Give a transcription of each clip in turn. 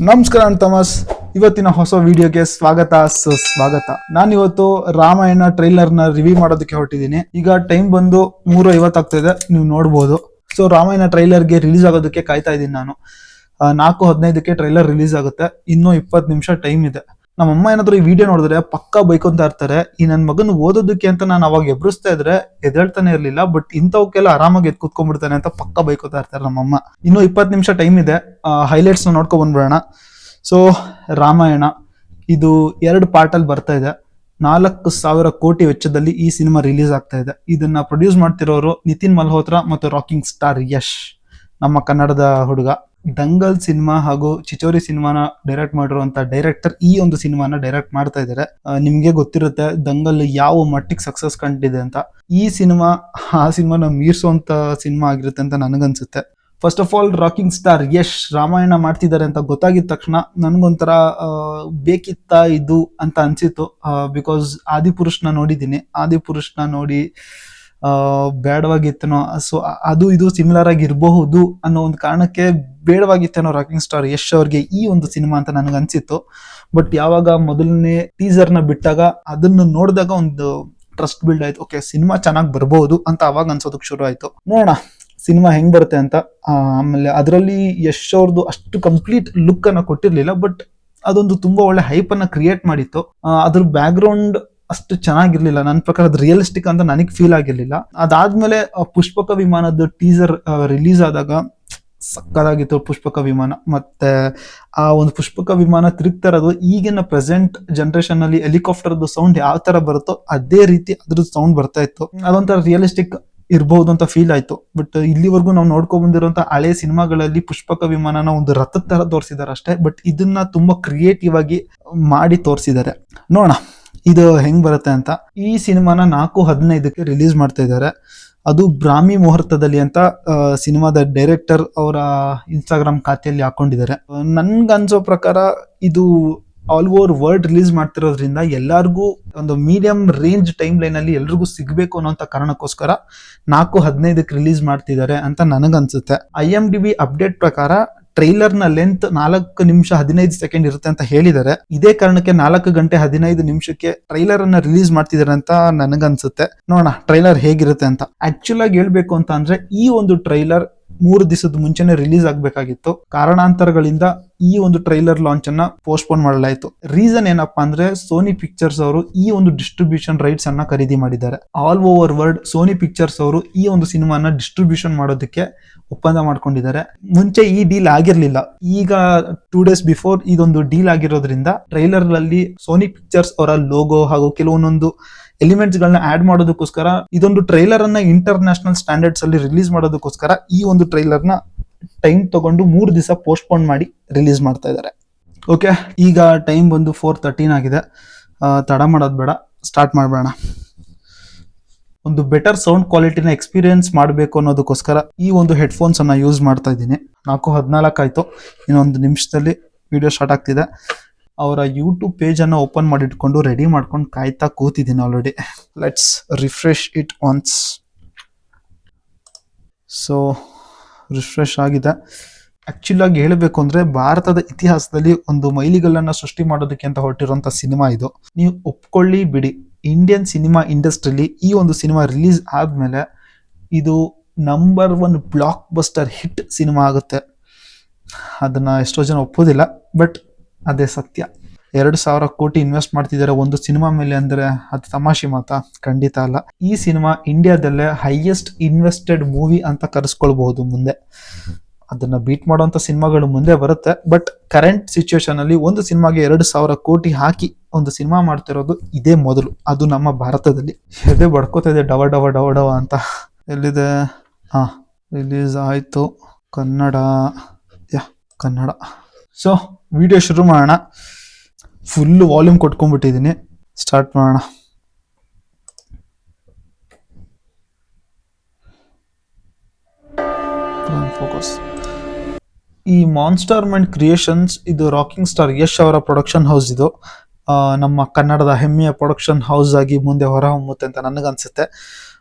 ನಮಸ್ಕಾರ ಥಾಮಸ್. ಇವತ್ತಿನ ಹೊಸ ವಿಡಿಯೋಗೆ ಸುಸ್ವಾಗತ. ನಾನಿವತ್ತು ರಾಮಾಯಣ ಟ್ರೈಲರ್ ನ ರಿವ್ಯೂ ಮಾಡೋದಕ್ಕೆ ಹೊರಟಿದ್ದೀನಿ. ಈಗ ಟೈಮ್ ಬಂದು 3:50 ಆಗ್ತಾ ಇದೆ, ನೀವು ನೋಡ್ಬೋದು. ಸೊ ರಾಮಾಯಣ ಟ್ರೈಲರ್ಗೆ ರಿಲೀಸ್ ಆಗೋದಕ್ಕೆ ಕಾಯ್ತಾ ಇದ್ದೀನಿ ನಾನು. 4:15ಕ್ಕೆ ಟ್ರೈಲರ್ ರಿಲೀಸ್ ಆಗುತ್ತೆ. ಇನ್ನೂ 20 ನಿಮಿಷ ಟೈಮ್ ಇದೆ. ನಮ್ಮಮ್ಮ ಏನಾದ್ರು ಈ ವಿಡಿಯೋ ನೋಡಿದ್ರೆ ಪಕ್ಕಾ ಬೈಕೊಂತ ಇರ್ತಾರೆ. ಈ ನನ್ನ ಮಗನ್ ಓದೋದಕ್ಕೆ ಅಂತ ನಾನು ಅವಾಗ ಎಬ್ರಿಸ್ತಾ ಇದ್ರೆ ಎದ್ದೇಳ್ತಾನೆ ಇರ್ಲಿಲ್ಲ, ಬಟ್ ಇಂಥವಕ್ಕೆಲ್ಲ ಆರಾಮಾಗಿ ಎದ್ದು ಕೂತ್ಕೊಂಡ್ಬಿಡ್ತಾನೆ ಅಂತ ಪಕ್ಕಾ ಬೈಕೋತಾ ಇರ್ತಾರೆ ನಮ್ಮಮ್ಮ. ಇನ್ನೂ 20 ನಿಮಿಷ ಟೈಮ್ ಇದೆ. ಹೈಲೈಟ್ಸ್ ನೋಡ್ಕೊ ಬಂದ್ಬಿಡೋಣ. ಸೊ ರಾಮಾಯಣ ಇದು 2 ಪಾರ್ಟ್ ಅಲ್ಲಿ ಬರ್ತಾ ಇದೆ. 4,000 ಕೋಟಿ ವೆಚ್ಚದಲ್ಲಿ ಈ ಸಿನಿಮಾ ರಿಲೀಸ್ ಆಗ್ತಾ ಇದೆ. ಇದನ್ನ ಪ್ರೊಡ್ಯೂಸ್ ಮಾಡ್ತಿರೋರು ನಿತಿನ್ ಮಲ್ಹೋತ್ರಾ ಮತ್ತು ರಾಕಿಂಗ್ ಸ್ಟಾರ್ ಯಶ್, ನಮ್ಮ ಕನ್ನಡದ ಹುಡುಗ. ದಂಗಲ್ ಸಿನಿಮಾ ಹಾಗೂ ಚಿಚೋರಿ ಸಿನಿಮಾನ ಡೈರೆಕ್ಟ್ ಮಾಡಿರುವಂತ ಡೈರೆಕ್ಟರ್ ಈ ಒಂದು ಸಿನಿಮಾನ ಡೈರೆಕ್ಟ್ ಮಾಡ್ತಾ ಇದ್ದಾರೆ. ನಿಮ್ಗೆ ಗೊತ್ತಿರುತ್ತೆ ದಂಗಲ್ ಯಾವ ಮಟ್ಟಿಗೆ ಸಕ್ಸಸ್ ಕಂಡಿದೆ ಅಂತ. ಈ ಸಿನಿಮಾ ಆ ಸಿನಿಮಾನ ಮೀರ್ಸೋಂತ ಸಿನಿಮಾ ಆಗಿರುತ್ತೆ ಅಂತ ನನಗನ್ಸುತ್ತೆ. First of all rocking star Yash Ramayana ಮಾಡ್ತಿದ್ದಾರೆ ಅಂತ ಗೊತ್ತಾಗಿದ ತಕ್ಷಣ ನನ್ಗೊಂಥರ ಬೇಕಿತ್ತ ಇದು ಅಂತ ಅನ್ಸಿತ್ತು. ಬಿಕಾಸ್ ಆದಿಪುರುಷನ ನೋಡಿದ್ದೀನಿ. ಆದಿಪುರುಷನ ನೋಡಿ ಬೇಡವಾಗಿತ್ತೇನೋ, ಸೊ ಅದು ಇದು ಸಿಮಿಲರ್ ಆಗಿ ಇರಬಹುದು ಅನ್ನೋ ಒಂದು ಕಾರಣಕ್ಕೆ ಬೇಡವಾಗಿತ್ತೇನೋ ರಾಕಿಂಗ್ ಸ್ಟಾರ್ ಯಶ್ ಅವ್ರಿಗೆ ಈ ಒಂದು ಸಿನಿಮಾ ಅಂತ ನನಗೆ ಅನ್ಸಿತ್ತು. ಬಟ್ ಯಾವಾಗ ಮೊದಲನೇ ಟೀಸರ್ ನ ಬಿಟ್ಟಾಗ ಅದನ್ನು ನೋಡಿದಾಗ ಒಂದು ಟ್ರಸ್ಟ್ ಬಿಲ್ಡ್ ಆಯ್ತು. ಓಕೆ, ಸಿನಿಮಾ ಚೆನ್ನಾಗಿ ಬರ್ಬಹುದು ಅಂತ ಅವಾಗ ಅನ್ಸೋದಕ್ಕೆ ಶುರು ಆಯ್ತು. ನೋಡೋಣ ಸಿನಿಮಾ ಹೆಂಗ್ ಬರುತ್ತೆ ಅಂತ. ಆಮೇಲೆ ಅದರಲ್ಲಿ ಯಶ್ ಅವ್ರದ್ದು ಅಷ್ಟು ಕಂಪ್ಲೀಟ್ ಲುಕ್ ಅನ್ನ ಕೊಟ್ಟಿರ್ಲಿಲ್ಲ, ಬಟ್ ಅದೊಂದು ತುಂಬಾ ಒಳ್ಳೆ ಹೈಪ್ ಅನ್ನ ಕ್ರಿಯೇಟ್ ಮಾಡಿತ್ತು. ಅದ್ರ ಬ್ಯಾಕ್ ಗ್ರೌಂಡ್ ಅಷ್ಟು ಚೆನ್ನಾಗಿರ್ಲಿಲ್ಲ ನನ್ನ ಪ್ರಕಾರ. ಅದು ರಿಯಲಿಸ್ಟಿಕ್ ಅಂತ ನನಗೆ ಫೀಲ್ ಆಗಿರ್ಲಿಲ್ಲ. ಅದಾದ್ಮೇಲೆ ಪುಷ್ಪಕ ವಿಮಾನದ ಟೀಸರ್ ರಿಲೀಸ್ ಆದಾಗ ಸಕ್ಕದಾಗಿತ್ತು ಪುಷ್ಪಕ ವಿಮಾನ. ಮತ್ತೆ ಆ ಒಂದು ಪುಷ್ಪಕ ವಿಮಾನ ತಿರುಗ್ತಾ ಇರೋದು ಈಗಿನ ಪ್ರೆಸೆಂಟ್ ಜನರೇಷನ್ ಅಲ್ಲಿ ಹೆಲಿಕಾಪ್ಟರ್ ಸೌಂಡ್ ಯಾವ ತರ ಬರುತ್ತೋ ಅದೇ ರೀತಿ ಅದ್ರದ್ದು ಸೌಂಡ್ ಬರ್ತಾ ಇತ್ತು. ಅದೊಂಥರ ರಿಯಲಿಸ್ಟಿಕ್ ಇರಬಹುದು ಅಂತ ಫೀಲ್ ಆಯ್ತು. ಬಟ್ ಇಲ್ಲಿವರೆಗೂ ನಾವು ನೋಡ್ಕೊಂಡ್ ಬಂದಿರುವಂತ ಹಳೆ ಸಿನಿಮಾಗಳಲ್ಲಿ ಪುಷ್ಪಕ ವಿಮಾನನ ಒಂದು ರಥದ ತರ ತೋರಿಸಿದಾರೆ ಅಷ್ಟೇ, ಬಟ್ ಇದನ್ನ ತುಂಬಾ ಕ್ರಿಯೇಟಿವ್ ಆಗಿ ಮಾಡಿ ತೋರಿಸಿದ್ದಾರೆ. ನೋಡೋಣ ಇದು ಹೆಂಗ್ ಬರುತ್ತೆ ಅಂತ. ಈ ಸಿನಿಮಾನ 4:15ಕ್ಕೆ ರಿಲೀಸ್ ಮಾಡ್ತಾ ಇದ್ದಾರೆ. ಅದು ಬ್ರಾಹ್ಮಿ ಮುಹೂರ್ತದಲ್ಲಿ ಅಂತ ಸಿನಿಮಾದ ಡೈರೆಕ್ಟರ್ ಅವರ ಇನ್ಸ್ಟಾಗ್ರಾಮ್ ಖಾತೆಯಲ್ಲಿ ಹಾಕೊಂಡಿದ್ದಾರೆ. ನನ್ಗನ್ಸೋ ಪ್ರಕಾರ ಇದು ಆಲ್ ಓವರ್ ವರ್ಲ್ಡ್ ರಿಲೀಸ್ ಮಾಡ್ತಿರೋದ್ರಿಂದ ಎಲ್ಲರಿಗೂ ಒಂದು ಮೀಡಿಯಂ ರೇಂಜ್ ಟೈಮ್ ಲೈನ್ ಅಲ್ಲಿ ಎಲ್ರಿಗೂ ಸಿಗ್ಬೇಕು ಅನ್ನೋಂತ ಕಾರಣಕ್ಕೋಸ್ಕರ 4:15ಕ್ಕೆ ರಿಲೀಸ್ ಮಾಡ್ತಿದ್ದಾರೆ ಅಂತ ನನಗನ್ಸುತ್ತೆ. IMDb ಅಪ್ಡೇಟ್ ಪ್ರಕಾರ ಟ್ರೈಲರ್ ನ ಲೆಂತ್ 4 ನಿಮಿಷ 15 ಸೆಕೆಂಡ್ ಇರುತ್ತೆ ಅಂತ ಹೇಳಿದ್ದಾರೆ. ಇದೇ ಕಾರಣಕ್ಕೆ 4 ಗಂಟೆ 15 ನಿಮಿಷಕ್ಕೆ ಟ್ರೈಲರ್ ಅನ್ನ ರಿಲೀಸ್ ಮಾಡ್ತಿದ್ದಾರೆ ಅಂತ ನನಗನ್ಸುತ್ತೆ. ನೋಡೋಣ ಟ್ರೈಲರ್ ಹೇಗಿರುತ್ತೆ ಅಂತ. ಆಕ್ಚುಲ್ ಆಗಿ ಹೇಳ್ಬೇಕು ಅಂತ ಅಂದ್ರೆ ಈ ಒಂದು ಟ್ರೈಲರ್ 3 ದಿವಸದ ಮುಂಚೆನೆ ರಿಲೀಸ್ ಆಗ್ಬೇಕಾಗಿತ್ತು. ಕಾರಣಾಂತರಗಳಿಂದ ಈ ಒಂದು ಟ್ರೈಲರ್ ಲಾಂಚ್ ಅನ್ನ ಪೋಸ್ಟ್ಪೋನ್ ಮಾಡಲಾಯಿತು. ರೀಸನ್ ಏನಪ್ಪಾ ಅಂದ್ರೆ ಸೋನಿ ಪಿಕ್ಚರ್ಸ್ ಅವರು ಈ ಒಂದು ಡಿಸ್ಟ್ರಿಬ್ಯೂಷನ್ ರೈಟ್ಸ್ ಅನ್ನ ಖರೀದಿ ಮಾಡಿದ್ದಾರೆ. All over world Sony pictures ಅವರು ಈ ಒಂದು ಸಿನಿಮಾನ ಡಿಸ್ಟ್ರಿಬ್ಯೂಷನ್ ಮಾಡೋದಕ್ಕೆ ಒಪ್ಪಂದ ಮಾಡ್ಕೊಂಡಿದ್ದಾರೆ. ಮುಂಚೆ ಈ ಡೀಲ್ ಆಗಿರ್ಲಿಲ್ಲ. ಈಗ 2 ಡೇಸ್ ಬಿಫೋರ್ ಇದೊಂದು ಡೀಲ್ ಆಗಿರೋದ್ರಿಂದ ಟ್ರೈಲರ್ ಅಲ್ಲಿ ಸೋನಿ ಪಿಕ್ಚರ್ಸ್ ಅವರ ಲೋಗೋ ಹಾಗೂ ಕೆಲವೊಂದೊಂದು ಎಲಿಮೆಂಟ್ಸ್ ಗಳನ್ನ ಆಡ್ ಮಾಡೋದಕ್ಕೋಸ್ಕರ ಇದೊಂದು ಟ್ರೈಲರ್ ಅನ್ನ ಇಂಟರ್ನ್ಯಾಷನಲ್ ಸ್ಟ್ಯಾಂಡರ್ಡ್ಸ್ ಅಲ್ಲಿ ರಿಲೀಸ್ ಮಾಡೋದಕ್ಕೋಸ್ಕರ ಈ ಒಂದು ಟ್ರೈಲರ್ ನ ಟೈಮ್ ತಗೊಂಡು 3 ದಿವಸ ಪೋಸ್ಟ್ಪೋನ್ ಮಾಡಿ ರಿಲೀಸ್ ಮಾಡ್ತಾ ಇದ್ದಾರೆ. ಓಕೆ, ಈಗ ಟೈಮ್ ಬಂದು 4:13 ಆಗಿದೆ. ತಡ ಮಾಡೋದು ಬೇಡ, ಸ್ಟಾರ್ಟ್ ಮಾಡಬೇಡ. ಒಂದು ಬೆಟರ್ ಸೌಂಡ್ ಕ್ವಾಲಿಟಿನ ಎಕ್ಸ್ಪೀರಿಯನ್ಸ್ ಮಾಡಬೇಕು ಅನ್ನೋದಕ್ಕೋಸ್ಕರ ಈ ಒಂದು ಹೆಡ್ಫೋನ್ಸ್ ಅನ್ನ ಯೂಸ್ ಮಾಡ್ತಾ ಇದ್ದೀನಿ. 4:14 ಆಯ್ತು. ಇನ್ನೊಂದು ನಿಮಿಷದಲ್ಲಿ ವಿಡಿಯೋ ಸ್ಟಾರ್ಟ್ ಆಗ್ತಿದೆ. ಅವರ ಯೂಟ್ಯೂಬ್ ಪೇಜ್ ಅನ್ನ ಓಪನ್ ಮಾಡಿ ಇಟ್ಕೊಂಡು ರೆಡಿ ಮಾಡ್ಕೊಂಡು ಕಾಯ್ತಾ ಕೂತಿದ್ದೀನಿ already. Let's refresh it once. So refresh ಆಗಿದೆ. ಆಕ್ಚುಲ್ ಆಗಿ ಹೇಳಬೇಕು ಅಂದ್ರೆ ಭಾರತದ ಇತಿಹಾಸದಲ್ಲಿ ಒಂದು ಮೈಲಿಗಲ್ಲನ್ನ ಸೃಷ್ಟಿ ಮಾಡೋದಕ್ಕೆ ಅಂತ ಹೊರಟಿರುವಂತ ಸಿನಿಮಾ ಇದು. ನೀವು ಒಪ್ಕೊಳ್ಳಿ ಬಿಡಿ, ಇಂಡಿಯನ್ ಸಿನಿಮಾ ಇಂಡಸ್ಟ್ರಿಲಿ ಈ ಒಂದು ಸಿನಿಮಾ ರಿಲೀಸ್ ಆದ್ಮೇಲೆ ಇದು number 1 blockbuster hit cinema ಆಗುತ್ತೆ. ಅದನ್ನ ಎಷ್ಟೋ ಜನ ಒಪ್ಪೋದಿಲ್ಲ, ಬಟ್ ಅದೇ ಸತ್ಯ. 2,000 ಕೋಟಿ ಇನ್ವೆಸ್ಟ್ ಮಾಡ್ತಿದ್ದಾರೆ ಒಂದು ಸಿನಿಮಾ ಮೇಲೆ ಅಂದ್ರೆ ಅದು ತಮಾಷೆ ಮಾತಾ? ಖಂಡಿತ ಅಲ್ಲ. ಈ ಸಿನಿಮಾ ಇಂಡಿಯಾದಲ್ಲೇ ಹೈಯೆಸ್ಟ್ ಇನ್ವೆಸ್ಟೆಡ್ ಮೂವಿ ಅಂತ ಕರೆಸ್ಕೊಳ್ಬಹುದು ಮುಂದೆ. ಅದನ್ನ ಬೀಟ್ ಮಾಡುವಂತ ಸಿನಿಮಾಗಳು ಮುಂದೆ ಬರುತ್ತೆ, ಬಟ್ ಕರೆಂಟ್ ಸಿಚುವೇಶನ್ ಅಲ್ಲಿ ಒಂದು ಸಿನಿಮಾಗೆ 2,000 ಕೋಟಿ ಹಾಕಿ ಒಂದು ಸಿನಿಮಾ ಮಾಡ್ತಿರೋದು ಇದೇ ಮೊದಲು. ಅದು ನಮ್ಮ ಭಾರತದಲ್ಲಿ. ಎದೆ ಬಡ್ಕೋತಾ ಇದೆ ಡವ ಡವ ಡವ ಡವ ಅಂತ. ಎಲ್ಲಿದೆ? ರಿಲೀಸ್ ಆಯ್ತು. ಕನ್ನಡ. ಸೊ ವಿಡಿಯೋ ಶುರು ಮಾಡೋಣ. ಫುಲ್ ವಾಲ್ಯೂಮ್ ಕೊಟ್ಕೊಂಡ್ಬಿಟ್ಟಿದ್ದೀನಿ. ಸ್ಟಾರ್ಟ್ ಮಾಡೋಣ. ಫೋಕಸ್. ಈ ಮಾನ್ಸ್ಟರ್ ಮೈಂಡ್ ಕ್ರಿಯೇಷನ್ಸ್ ಇದು ರಾಕಿಂಗ್ ಸ್ಟಾರ್ ಯಶ್ ಅವರ ಪ್ರೊಡಕ್ಷನ್ ಹೌಸ್. ಇದು ನಮ್ಮ ಕನ್ನಡದ ಹೆಮ್ಮೆಯ ಪ್ರೊಡಕ್ಷನ್ ಹೌಸ್ ಆಗಿ ಮುಂದೆ ಹೊರಹೊಮ್ಮುತ್ತೆ ಅಂತ ನನಗನ್ಸುತ್ತೆ.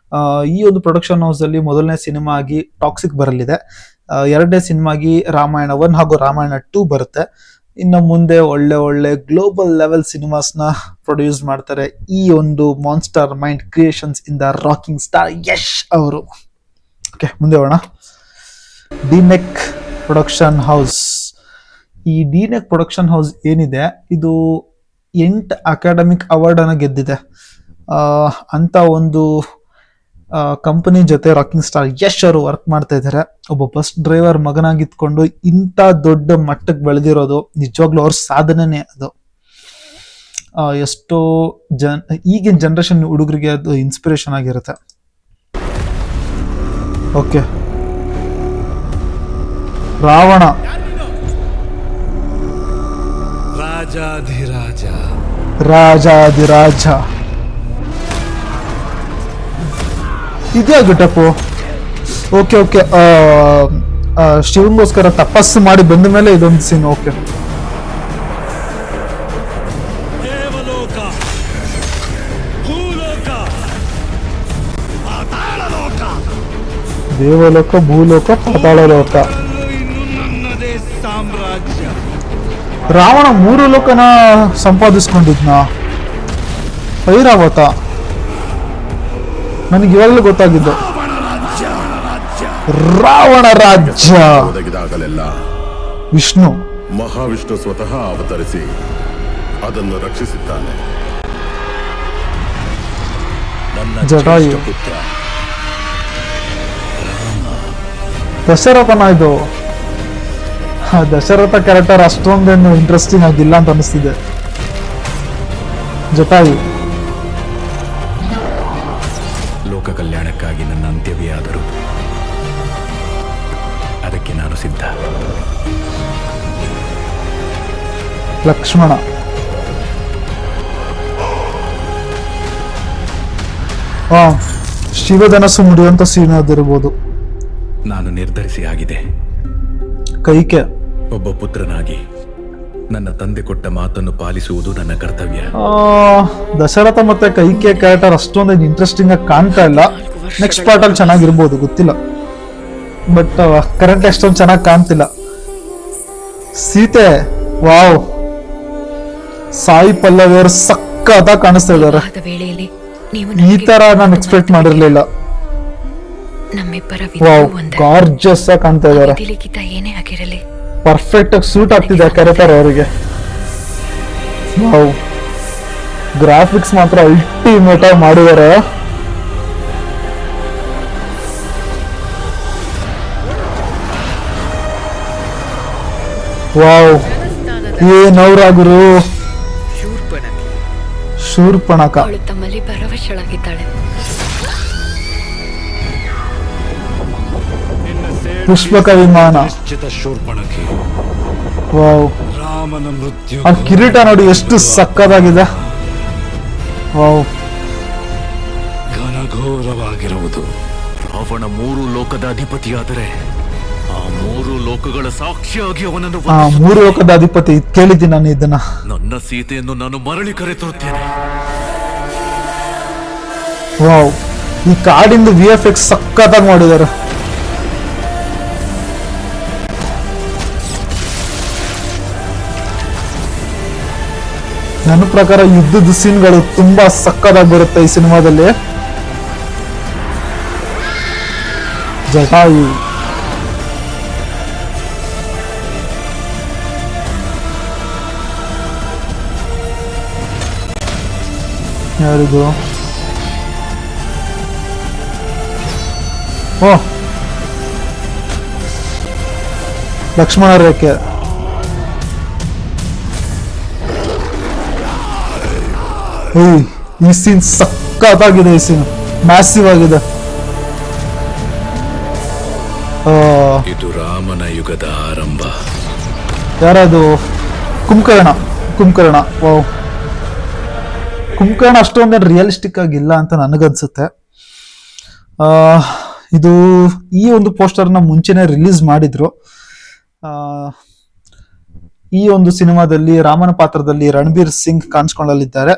ಈ ಒಂದು ಪ್ರೊಡಕ್ಷನ್ ಹೌಸ್ ಅಲ್ಲಿ ಮೊದಲನೇ ಸಿನಿಮಾ ಆಗಿ ಟಾಕ್ಸಿಕ್ ಬರಲಿದೆ. ಎರಡನೇ ಸಿನಿಮಾ ಆಗಿ ರಾಮಾಯಣ 1 ಹಾಗೂ ರಾಮಾಯಣ 2 ಬರುತ್ತೆ. ಇನ್ನು ಮುಂದೆ ಒಳ್ಳೆ ಒಳ್ಳೆ ಗ್ಲೋಬಲ್ ಲೆವೆಲ್ ಸಿನಿಮಾಸ್ನ ಪ್ರೊಡ್ಯೂಸ್ ಮಾಡ್ತಾರೆ ಈ ಒಂದು ಮಾನ್ಸ್ಟರ್ ಮೈಂಡ್ ಕ್ರಿಯೇಷನ್ಸ್ ಇಂದ ರಾಕಿಂಗ್ ಸ್ಟಾರ್ ಯಶ್ ಅವರು. ಓಕೆ, ಮುಂದೆ ಹೋಗೋಣ. ಡಿನೆಕ್ ಪ್ರೊಡಕ್ಷನ್ ಹೌಸ್. ಈ ಡಿನೆಕ್ ಪ್ರೊಡಕ್ಷನ್ ಹೌಸ್ ಏನಿದೆ, ಇದು 8 ಅಕಾಡೆಮಿಕ್ ಅವಾರ್ಡ್ ಅನ್ನ ಗೆದ್ದಿದೆ. ಅಂತ ಒಂದು ಕಂಪನಿ ಜೊತೆ ರಾಕಿಂಗ್ ಸ್ಟಾರ್ ಯಶ್ ಅವರು ವರ್ಕ್ ಮಾಡ್ತಾ ಇದ್ದಾರೆ. ಒಬ್ಬ ಬಸ್ ಡ್ರೈವರ್ ಮಗನಾಗಿತ್ಕೊಂಡು ಇಂಥ ದೊಡ್ಡ ಮಟ್ಟಕ್ಕೆ ಬೆಳೆದಿರೋದು ನಿಜವಾಗ್ಲೂ ಅವ್ರ ಸಾಧನೆನೇ ಅದು. ಎಷ್ಟೋ ಈಗಿನ ಜನರೇಷನ್ ಹುಡುಗರಿಗೆ ಅದು ಇನ್ಸ್ಪಿರೇಷನ್ ಆಗಿರುತ್ತೆ. ಓಕೆ, ರಾವಣ. ರಾಜಾಧಿರಾಜ ಇದ್ಯಾ ಗಿಟಪ್ಪು? ಓಕೆ ಓಕೆ, ಶಿವಂಗೋಸ್ಕರ ತಪಸ್ಸು ಮಾಡಿ ಬಂದ ಮೇಲೆ ಇದೊಂದು ಸೀನ್. ಓಕೆ, ದೇವಲೋಕ, ಭೂಲೋಕ, ಪಾತಾಳ ಲೋಕ. ರಾವಣ 3 ಲೋಕನ ಸಂಪಾದಿಸ್ಕೊಂಡಿದ್ನ. ಐರಾವತ ನನಗೆ ಇವಾಗಲೂ ಗೊತ್ತಾಗಿದ್ದು. ರಾವಣ ರಾಜ್ಯ ಒದಗಿದಾಗಲೆಲ್ಲ ವಿಷ್ಣು ಮಹಾವಿಷ್ಣು ಸ್ವತಃ ಅವತರಿಸಿ ಅದನ್ನು ರಕ್ಷಿಸಿದ್ದಾನೆ. ಜಟಾಯು, ದಶರಥನ ಇದು. ದಶರಥ ಕ್ಯಾರೆಕ್ಟರ್ ಅಷ್ಟೊಂದೇನು ಇಂಟ್ರೆಸ್ಟಿಂಗ್ ಆಗಿಲ್ಲ ಅಂತ ಅನಿಸ್ತಿದೆ. ಜಟಾಯು, ಲೋಕ ಕಲ್ಯಾಣಕ್ಕಾಗಿ ನನ್ನ ಅಂತ್ಯವೇ ಆದರೂ ಅದಕ್ಕೆ ನಾನು ಸಿದ್ಧ. ಲಕ್ಷ್ಮಣ, ಶಿವಧನಸ್ಸು ಮುಡಿಯುವಂತ ಸೀನ್ ಅದಿರ್ಬೋದು. ನಾನು ನಿರ್ಧರಿಸಿ ಆಗಿದೆ. ಕೈಕೆ, ಒಬ್ಬ ಪುತ್ರನಾಗಿ ನನ್ನ ತಂದೆ ಕೊಟ್ಟ ಮಾತನ್ನು ಪಾಲಿಸುವುದು ನನ್ನ ಕರ್ತವ್ಯ. ದಶರಥ ಮತ್ತೆ ಕೈಕೆ ಕ್ಯಾರೆಕ್ಟರ್ ಅಷ್ಟೊಂದು ಇಂಟ್ರೆಸ್ಟಿಂಗ್ ಆಗಿ ಕಾಣ್ತಾ ಇಲ್ಲ. ನೆಕ್ಸ್ಟ್ ಪಾರ್ಟ್ ಅಲ್ಲಿ ಚೆನ್ನಾಗಿರ್ಬೋದು, ಗೊತ್ತಿಲ್ಲ. ಬಟ್ ಕರೆಂಟ್ ಅಷ್ಟೊಂದು ಚೆನ್ನಾಗಿ ಕಾಣ್ತಿಲ್ಲ. ಸೀತೆ, ವಾವ್, ಸಾಯಿ ಪಲ್ಲವಿ ಅವರು ಸಕ್ಕತ್ತಾಗಿ ಕಾಣಿಸ್ತಾ ಇದ್ದಾರೆ. ಈ ತರ ನಾನು ಎಕ್ಸ್ಪೆಕ್ಟ್ ಮಾಡಿರ್ಲಿಲ್ಲ. ವಾವ್, ಗಾರ್ಜಿಯಸ್ ಆಗಿ ಕಾಣ್ತಾ ಇದ್ದಾರೆ. ಪರ್ಫೆಕ್ಟ್ ಆಗಿ ಸೂಟ್ ಆಗ್ತಿದೆ ಕ್ಯಾರೆಕ್ಟರ್ ಅವರಿಗೆ. ವಾವ್, ಗ್ರಾಫಿಕ್ಸ್ ಮಾತ್ರ ಅಲ್ಟಿಮೇಟ್ ಆಗಿ ಮಾಡಿದ್ದಾರೆ. ವಾವ್, ಏನವ್ರ ಗುರು. ಶೂರ್ಪಣಖ ತಮ್ಮಲ್ಲಿ ಭರವಸೆಳಾಗಿದ್ದಾಳೆ. ಪುಷ್ಪಕ ವಿಮಾನ. ವಾವ್, ಆ ಕಿರೀಟ ನೋಡಿ ಎಷ್ಟು ಸಕ್ಕದಾಗಿದೆ. ವಾವ್, ಘನಘೋರವಾಗಿರುವುದು. ರಾವಣ 3 ಲೋಕದ ಅಧಿಪತಿಯಾದರೆ ಆ 3 ಲೋಕಗಳ ಸಾಕ್ಷಿಯಾಗಿ ಅವನನ್ನು 3 ಲೋಕದ ಅಧಿಪತಿ ಕೇಳಿದ್ದೀನಿ ನಾನು ಇದನ್ನ. ನನ್ನ ಸೀತೆಯನ್ನು ನಾನು ಮರಳಿ ಕರೆತರುತ್ತೇನೆ. ವಾವ್, ಈ ಕಾಡಿಂದ VFX ಸಕ್ಕತ್ತಾಗಿ ಮಾಡಿದ್ದಾರೆ. ನನ್ನ ಪ್ರಕಾರ ಯುದ್ಧದ ಸೀನ್ಗಳು ತುಂಬಾ ಸಕ್ಕತ್ತಾಗಿ ಬರುತ್ತೆ ಈ ಸಿನಿಮಾದಲ್ಲಿ. ಜಟಾಯು, ಯಾರಿದು? ಓ, ಲಕ್ಷ್ಮಣ ರೇಖೆ. ಈ ಸೀನ್ ಸಕ್ಕತ್ತಾಗಿದೆ. ಈ ಸೀನ್ ಮ್ಯಾಸಿವ್ ಆಗಿದೆ. ಇದು ರಾಮನ ಯುಗದ ಆರಂಭ. ಯಾರದು? ಕುಂಭಕರ್ಣ. ವಾವ್, ಕುಂಭಕರ್ಣ ಅಷ್ಟೊಂದೇನು ರಿಯಲಿಸ್ಟಿಕ್ ಆಗಿಲ್ಲ ಅಂತ ನನಗನ್ಸುತ್ತೆ. ಇದು ಈ ಒಂದು ಪೋಸ್ಟರ್ನ ಮುಂಚೆನೆ ರಿಲೀಸ್ ಮಾಡಿದ್ರು. ಈ ಒಂದು ಸಿನಿಮಾದಲ್ಲಿ ರಾಮನ ಪಾತ್ರದಲ್ಲಿ ರಣಬೀರ್ ಸಿಂಗ್ ಕಾಣಿಸ್ಕೊಳ್ಳಲಿದ್ದಾರೆ.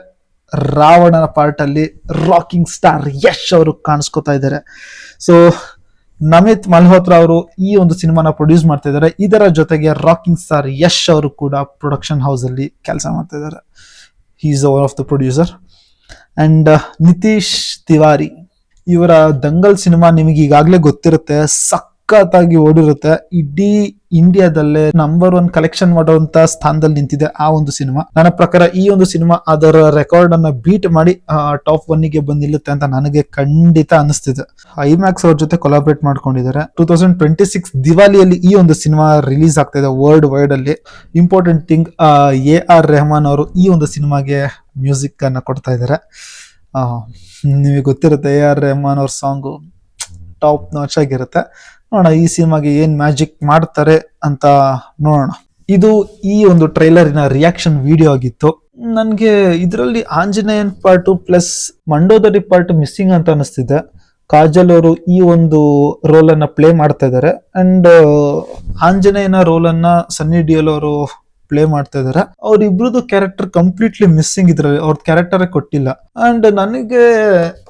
ರಾವಣನ ಪಾರ್ಟ್ ಅಲ್ಲಿ ರಾಕಿಂಗ್ ಸ್ಟಾರ್ ಯಶ್ ಅವರು ಕಾಣಿಸ್ಕೊತಾ ಇದ್ದಾರೆ. ಸೊ ನಮಿತ್ ಮಲ್ಹೋತ್ರಾ ಅವರು ಈ ಒಂದು ಸಿನಿಮಾನ ಪ್ರೊಡ್ಯೂಸ್ ಮಾಡ್ತಾ ಇದ್ದಾರೆ. ಇದರ ಜೊತೆಗೆ ರಾಕಿಂಗ್ ಸ್ಟಾರ್ ಯಶ್ ಅವರು ಕೂಡ ಪ್ರೊಡಕ್ಷನ್ ಹೌಸ್ ಅಲ್ಲಿ ಕೆಲಸ ಮಾಡ್ತಾ ಇದ್ದಾರೆ. He is one of the producer. And Nitish Tiwari ಇವರ ದಂಗಲ್ ಸಿನಿಮಾ ನಿಮಗೆ ಈಗಾಗಲೇ ಗೊತ್ತಿರುತ್ತೆ, ಸಖತ್ತಾಗಿ ಓಡಿರುತ್ತೆ. ಇಡೀ ಇಂಡಿಯಾದಲ್ಲೇ ನಂಬರ್ 1 ಕಲೆಕ್ಷನ್ ಮಾಡುವಂತ ಸ್ಥಾನದಲ್ಲಿ ನಿಂತಿದೆ ಆ ಒಂದು ಸಿನಿಮಾ. ನನ್ನ ಪ್ರಕಾರ ಈ ಒಂದು ಸಿನಿಮಾ ಅದರ ರೆಕಾರ್ಡ್ ಅನ್ನ ಬೀಟ್ ಮಾಡಿ ಟಾಪ್ 1 ಗೆ ಬಂದು ನಿಲ್ಲುತ್ತೆ ಅಂತ ನನಗೆ ಖಂಡಿತ ಅನಿಸ್ತಿದೆ. ಐಮ್ಯಾಕ್ಸ್ ಅವ್ರ ಜೊತೆ ಕೊಲಾಬ್ರೇಟ್ ಮಾಡ್ಕೊಂಡಿದ್ದಾರೆ. 2026 ದಿವಾಲಿಯಲ್ಲಿ ಈ ಒಂದು ಸಿನಿಮಾ ರಿಲೀಸ್ ಆಗ್ತಾ ಇದೆ ವರ್ಲ್ಡ್ ವೈಡ್ ಅಲ್ಲಿ. ಇಂಪಾರ್ಟೆಂಟ್ ಥಿಂಗ್, AR ರೆಹಮಾನ್ ಅವರು ಈ ಒಂದು ಸಿನಿಮಾಗೆ ಮ್ಯೂಸಿಕ್ ಅನ್ನ ಕೊಡ್ತಾ ಇದ್ದಾರೆ. ನಿಮಗೆ ಗೊತ್ತಿರುತ್ತೆ AR ರೆಹಮಾನ್ ಅವ್ರ ಸಾಂಗು ಟಾಪ್ ನಾಚ್ ಆಗಿರುತ್ತೆ. ನೋಡೋಣ ಈ ಸಿನಿಮಾಗೆ ಏನ್ ಮ್ಯಾಜಿಕ್ ಮಾಡ್ತಾರೆ ಅಂತ ನೋಡೋಣ. ಇದು ಈ ಒಂದು ಟ್ರೈಲರಿನ ರಿಯಾಕ್ಷನ್ ವಿಡಿಯೋ ಆಗಿತ್ತು. ನನ್ಗೆ ಇದರಲ್ಲಿ ಆಂಜನೇಯನ್ part plus Mandodari part missing ಅಂತ ಅನಿಸ್ತಿದೆ. ಕಾಜಲ್ ಅವರು ಈ ಒಂದು ರೋಲ್ ಅನ್ನ ಪ್ಲೇ ಮಾಡ್ತಾ ಇದ್ದಾರೆ. ಅಂಡ್ ಆಂಜನೇಯನ ರೋಲ್ ಅನ್ನ ಸನ್ನಿ ಡಿಯೋಲ್ ಅವರು ಪ್ಲೇ ಮಾಡ್ತಾ ಇದಾರೆ. ಅವ್ರಿಬ್ರದ್ದು ಕ್ಯಾರೆಕ್ಟರ್ ಕಂಪ್ಲೀಟ್ಲಿ ಮಿಸ್ಸಿಂಗ್ ಇದ್ರಲ್ಲಿ, ಅವ್ರ ಕ್ಯಾರೆಕ್ಟರ್ ಕೊಟ್ಟಿಲ್ಲ. ಅಂಡ್ ನನಗೆ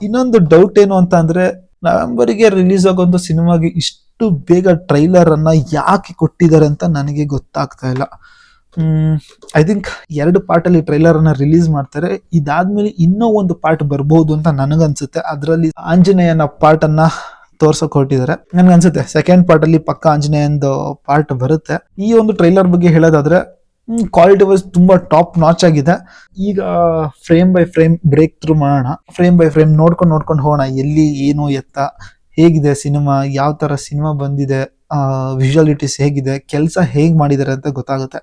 ಇನ್ನೊಂದು ಡೌಟ್ ಏನು ಅಂತ ಅಂದ್ರೆ, ನವೆಂಬರ್ಗೆ ರಿಲೀಸ್ ಆಗೋಂಥ ಸಿನಿಮಾಗೆ ಇಷ್ಟು ಬೇಗ ಟ್ರೈಲರ್ ಅನ್ನ ಯಾಕೆ ಕೊಟ್ಟಿದ್ದಾರೆ ಅಂತ ನನಗೆ ಗೊತ್ತಾಗ್ತಾ ಇಲ್ಲ. ಐ ಥಿಂಕ್ 2 ಪಾರ್ಟ್ ಅಲ್ಲಿ ಟ್ರೈಲರ್ ಅನ್ನ ರಿಲೀಸ್ ಮಾಡ್ತಾರೆ. ಇದಾದ್ಮೇಲೆ ಇನ್ನೂ ಒಂದು ಪಾರ್ಟ್ ಬರ್ಬಹುದು ಅಂತ ನನಗನ್ಸುತ್ತೆ. ಅದರಲ್ಲಿ ಆಂಜನೇಯನ ಪಾರ್ಟ್ ಅನ್ನ ತೋರ್ಸಕ್ ಹೊರಟಿದ್ದಾರೆ. ನನ್ಗನ್ಸುತ್ತೆ ಸೆಕೆಂಡ್ ಪಾರ್ಟ್ ಅಲ್ಲಿ ಪಕ್ಕ ಆಂಜನೇಯಂದು ಪಾರ್ಟ್ ಬರುತ್ತೆ. ಈ ಒಂದು ಟ್ರೈಲರ್ ಬಗ್ಗೆ ಹೇಳೋದಾದ್ರೆ ಕ್ವಾಲಿಟಿ ವೈಸ್ ತುಂಬಾ ಟಾಪ್ ನಾಚ್ ಆಗಿದೆ. ಈಗ frame by frame break through ಮಾಡೋಣ. ಫ್ರೇಮ್ ಬೈ ಫ್ರೇಮ್ ನೋಡ್ಕೊಂಡು ಹೋಗೋಣ, ಎಲ್ಲಿ ಏನು ಎತ್ತ, ಹೇಗಿದೆ ಸಿನಿಮಾ, ಯಾವ ತರ ಸಿನಿಮಾ ಬಂದಿದೆ, ವಿಜುವಲಿಟೀಸ್ ಹೇಗಿದೆ, ಕೆಲಸ ಹೇಗ್ ಮಾಡಿದ್ದಾರೆ ಅಂತ ಗೊತ್ತಾಗುತ್ತೆ.